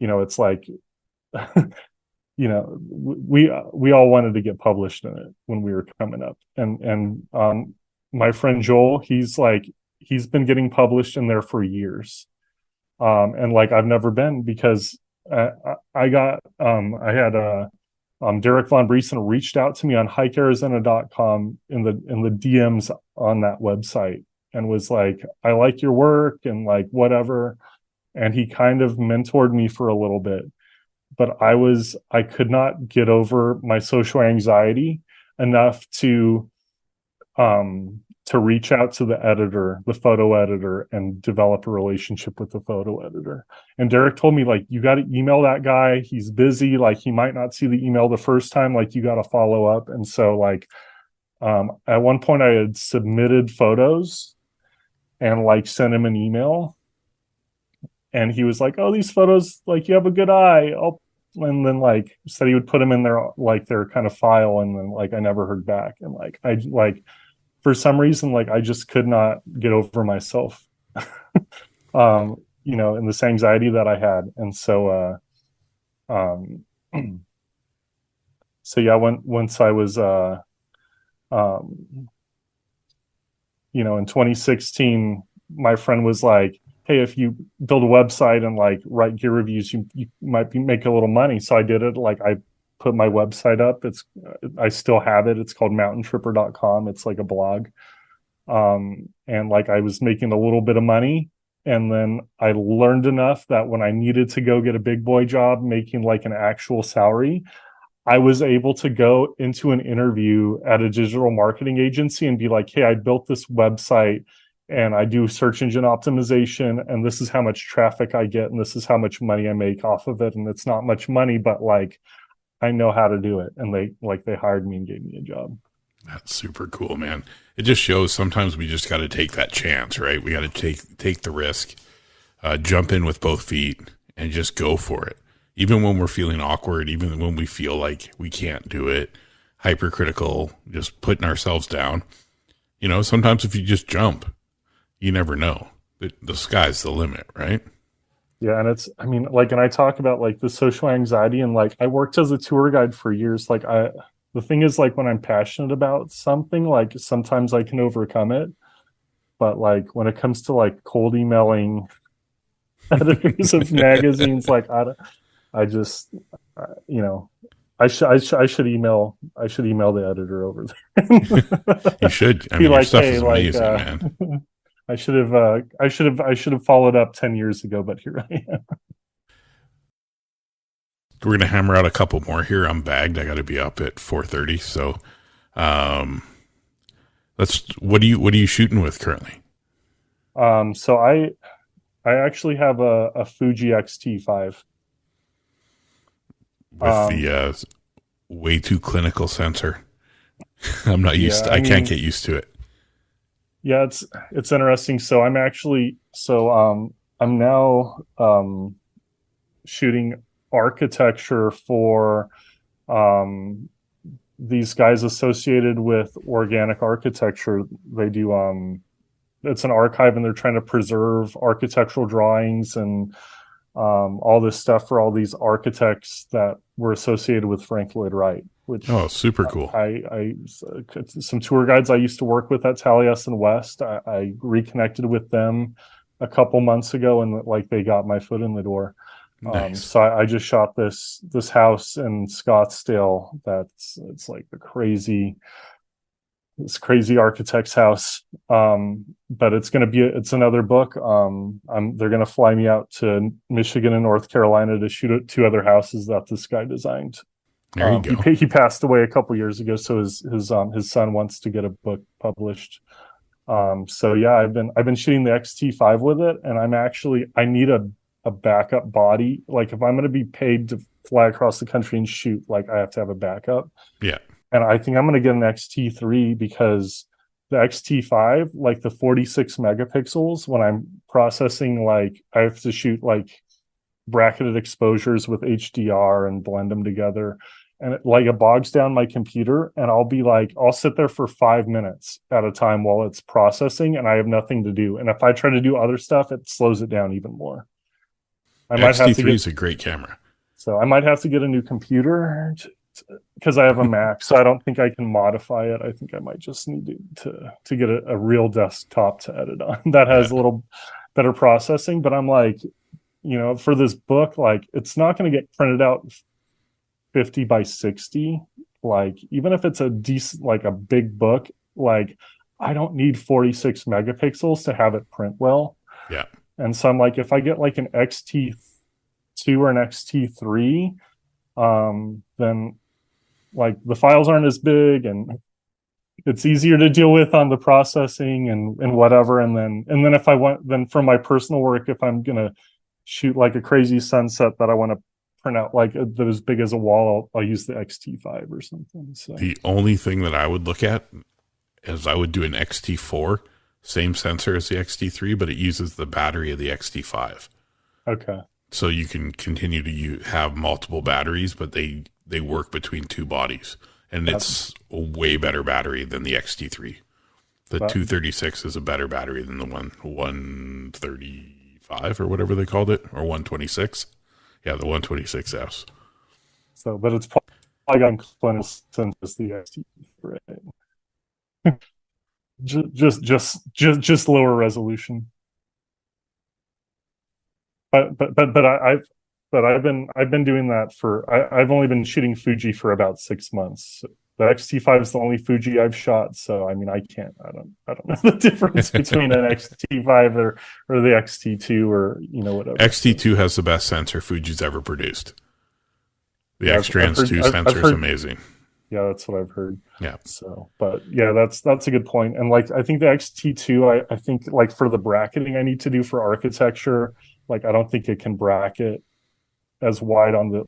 it's like, you know, we all wanted to get published in it when we were coming up. And my friend Joel, he's been getting published in there for years. And like, I've never been because I had Derek Von Briesen reached out to me on hikearizona.com in the DMs on that website and was like, I like your work and like whatever. And he kind of mentored me for a little bit, but I could not get over my social anxiety enough to reach out to the editor, the photo editor, and develop a relationship with the photo editor. And Derek told me, like, you got to email that guy. He's busy. Like, he might not see the email the first time. Like, you got to follow up. And so, like, at one point I had submitted photos and, like, sent him an email. And he was like, oh, these photos, like, you have a good eye. And then, like, said he would put them in their kind of file. And then, like, I never heard back. And, like, for some reason, like, I just could not get over myself, you know, and this anxiety that I had. And so, yeah, once I was, you know, in 2016, my friend was like, hey, if you build a website and like write gear reviews, you might make a little money. So I did it. Like, I put my website up. I still have it. It's called mountaintripper.com. It's like a blog. And like, I was making a little bit of money. And then I learned enough that when I needed to go get a big boy job, making like an actual salary, I was able to go into an interview at a digital marketing agency and be like, hey, I built this website and I do search engine optimization, and this is how much traffic I get, and this is how much money I make off of it. And it's not much money, but like, I know how to do it. And they hired me and gave me a job. That's super cool, man. It just shows sometimes we just got to take that chance, right? We got to take the risk, jump in with both feet and just go for it. Even when we're feeling awkward, even when we feel like we can't do it, hypercritical, just putting ourselves down. You know, sometimes if you just jump, you never know. The sky's the limit, right? Yeah. And and I talk about like the social anxiety, and like, I worked as a tour guide for years. Like, the thing is, like, when I'm passionate about something, like, sometimes I can overcome it. But like, when it comes to like cold emailing editors of magazines, like, I just, you know, I should email the editor over there. You should. I mean, your stuff is amazing, man. I should have followed up 10 years ago, but here I am. We're going to hammer out a couple more here. I'm bagged. I got to be up at 4:30. So, What are you shooting with currently? So I actually have a Fuji X-T5 With the way too clinical sensor. I'm not used to, I can't get used to it. Yeah, it's interesting. So I'm now shooting architecture for these guys associated with organic architecture. They do it's an archive, and they're trying to preserve architectural drawings and all this stuff for all these architects that were associated with Frank Lloyd Wright. Which super cool. I some tour guides I used to work with at Taliesin West. I reconnected with them a couple months ago, and like they got my foot in the door. Nice. So I just shot this house in Scottsdale. It's like this crazy architect's house. But it's another book. They're gonna fly me out to Michigan and North Carolina to shoot at 2 other houses that this guy designed. There you go. He passed away a couple years ago, so his son wants to get a book published. So yeah, I've been shooting the XT5 with it, and I need a backup body. Like if I'm going to be paid to fly across the country and shoot, like I have to have a backup. Yeah. And I think I'm going to get an XT3 because the XT5, like the 46 megapixels, when I'm processing, like I have to shoot like bracketed exposures with HDR and blend them together. And it bogs down my computer, and I'll sit there for 5 minutes at a time while it's processing, and I have nothing to do. And if I try to do other stuff, it slows it down even more. XT3 is a great camera. So I might have to get a new computer because I have a Mac, so I don't think I can modify it. I think I might just need to get a real desktop to edit on that has a little better processing. But I'm like, for this book, like it's not going to get printed out 50 by 60. Like even if it's a decent, like a big book, like I don't need 46 megapixels to have it print well. Yeah. And so I'm like, if I get like an XT2 or an XT3, then like the files aren't as big, and it's easier to deal with on the processing and whatever. And then if I want, then for my personal work, if I'm gonna shoot like a crazy sunset that I want to print out like that as big as a wall, I'll use the XT5 or something. So the only thing that I would look at is I would do an XT4, same sensor as the XT3, but it uses the battery of the XT5. Okay. So you can continue to have multiple batteries, but they work between 2 bodies, and it's a way better battery than the XT3. The 236 is a better battery than the 135 or whatever they called it, or 126. Yeah, the 126S. So, but it's probably got cleanest as the XT3, right? just lower resolution. But I've been doing that I've only been shooting Fuji for about 6 months. The XT5 is the only Fuji I've shot, so I mean I don't know the difference between an XT5 or the XT2 or whatever. XT2 has the best sensor Fuji's ever produced. The X-Trans 2 sensor is amazing. Yeah, that's what I've heard. Yeah. So, but yeah, that's a good point. And like I think the XT2, I think like for the bracketing I need to do for architecture, like I don't think it can bracket as wide on the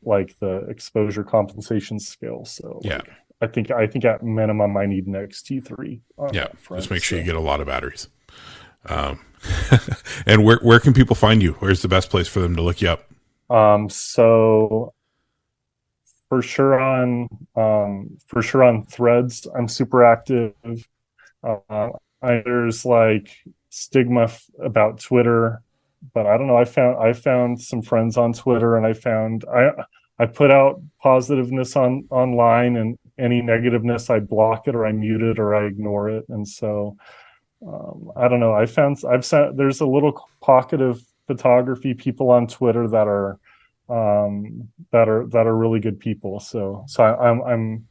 exposure compensation scale. So yeah. I think at minimum I need an XT3. Yeah, just make sure you get a lot of batteries. And where can people find you? Where's the best place for them to look you up? So for sure on Threads, I'm super active. There's like stigma about Twitter, but I don't know. I found some friends on Twitter, and I put out positiveness online, and any negativeness I block it or I mute it or I ignore it. And so I don't know. There's a little pocket of photography people on Twitter that are really good people. So I'm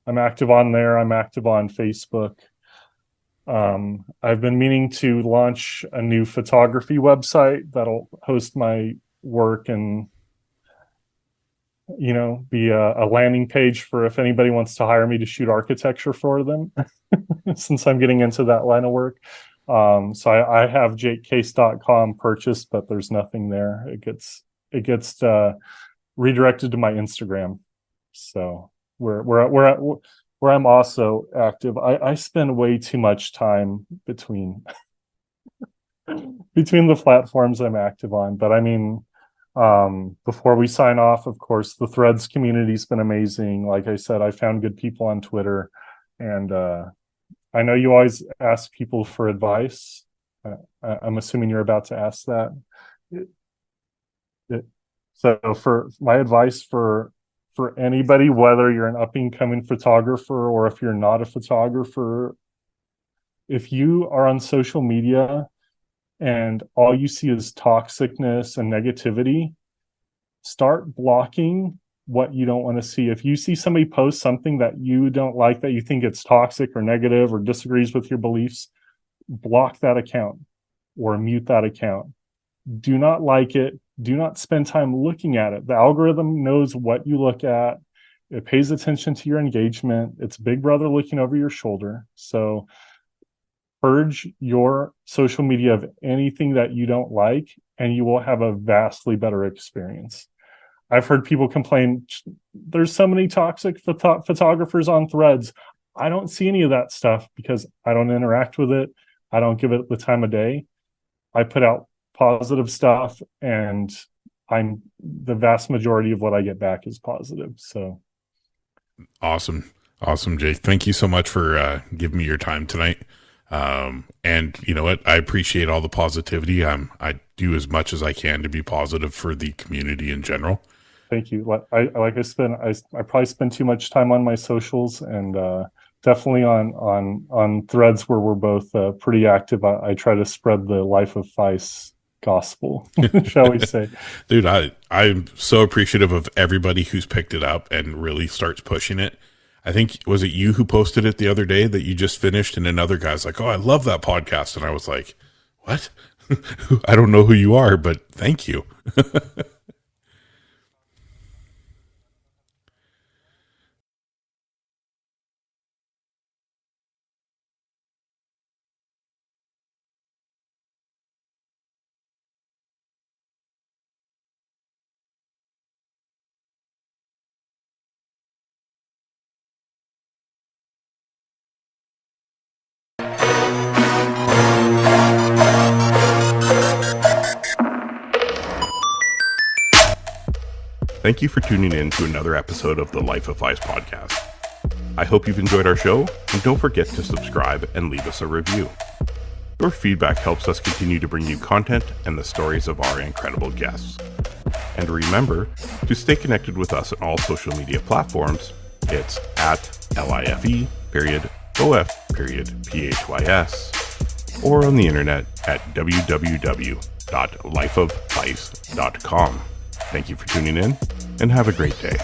active on there. I'm active on Facebook. I've been meaning to launch a new photography website that'll host my work, and be a landing page for if anybody wants to hire me to shoot architecture for them, since I'm getting into that line of work. So I have jakecase.com purchased, but there's nothing there. It gets redirected to my Instagram. So where I'm also active, I spend way too much time between the platforms I'm active on. But I mean, before we sign off, of course, the Threads community's been amazing. Like I said, I found good people on Twitter, and I know you always ask people for advice. I'm assuming you're about to ask that. So for my advice for anybody, whether you're an up-and-coming photographer or if you're not a photographer, if you are on social media and all you see is toxicness and negativity, start blocking what you don't want to see. If you see somebody post something that you don't like, that you think it's toxic or negative or disagrees with your beliefs, block that account or mute that account. Do not like it. Do not spend time looking at it. The algorithm knows what you look at. It pays attention to your engagement. It's Big Brother looking over your shoulder. So purge your social media of anything that you don't like, and you will have a vastly better experience. I've heard people complain, there's so many toxic photographers on Threads. I don't see any of that stuff because I don't interact with it. I don't give it the time of day. I put out positive stuff, and the vast majority of what I get back is positive. So awesome, Jay. Thank you so much for giving me your time tonight. And you know what? I appreciate all the positivity. I do as much as I can to be positive for the community in general. Thank you. I probably spend too much time on my socials, and definitely on Threads where we're both pretty active. I try to spread the Life of Phys gospel, shall we say. Dude, I'm so appreciative of everybody who's picked it up and really starts pushing it. I think, was it you who posted it the other day that you just finished, and another guy's like, oh, I love that podcast. And I was like, what? I don't know who you are, but thank you. Thank you for tuning in to another episode of the Life of Phys Podcast. I hope you've enjoyed our show, and don't forget to subscribe and leave us a review. Your feedback helps us continue to bring you content and the stories of our incredible guests. And remember to stay connected with us on all social media platforms. It's at LIFE_OF_PHYS, or on the internet at www.lifeofphys.com. Thank you for tuning in, and have a great day.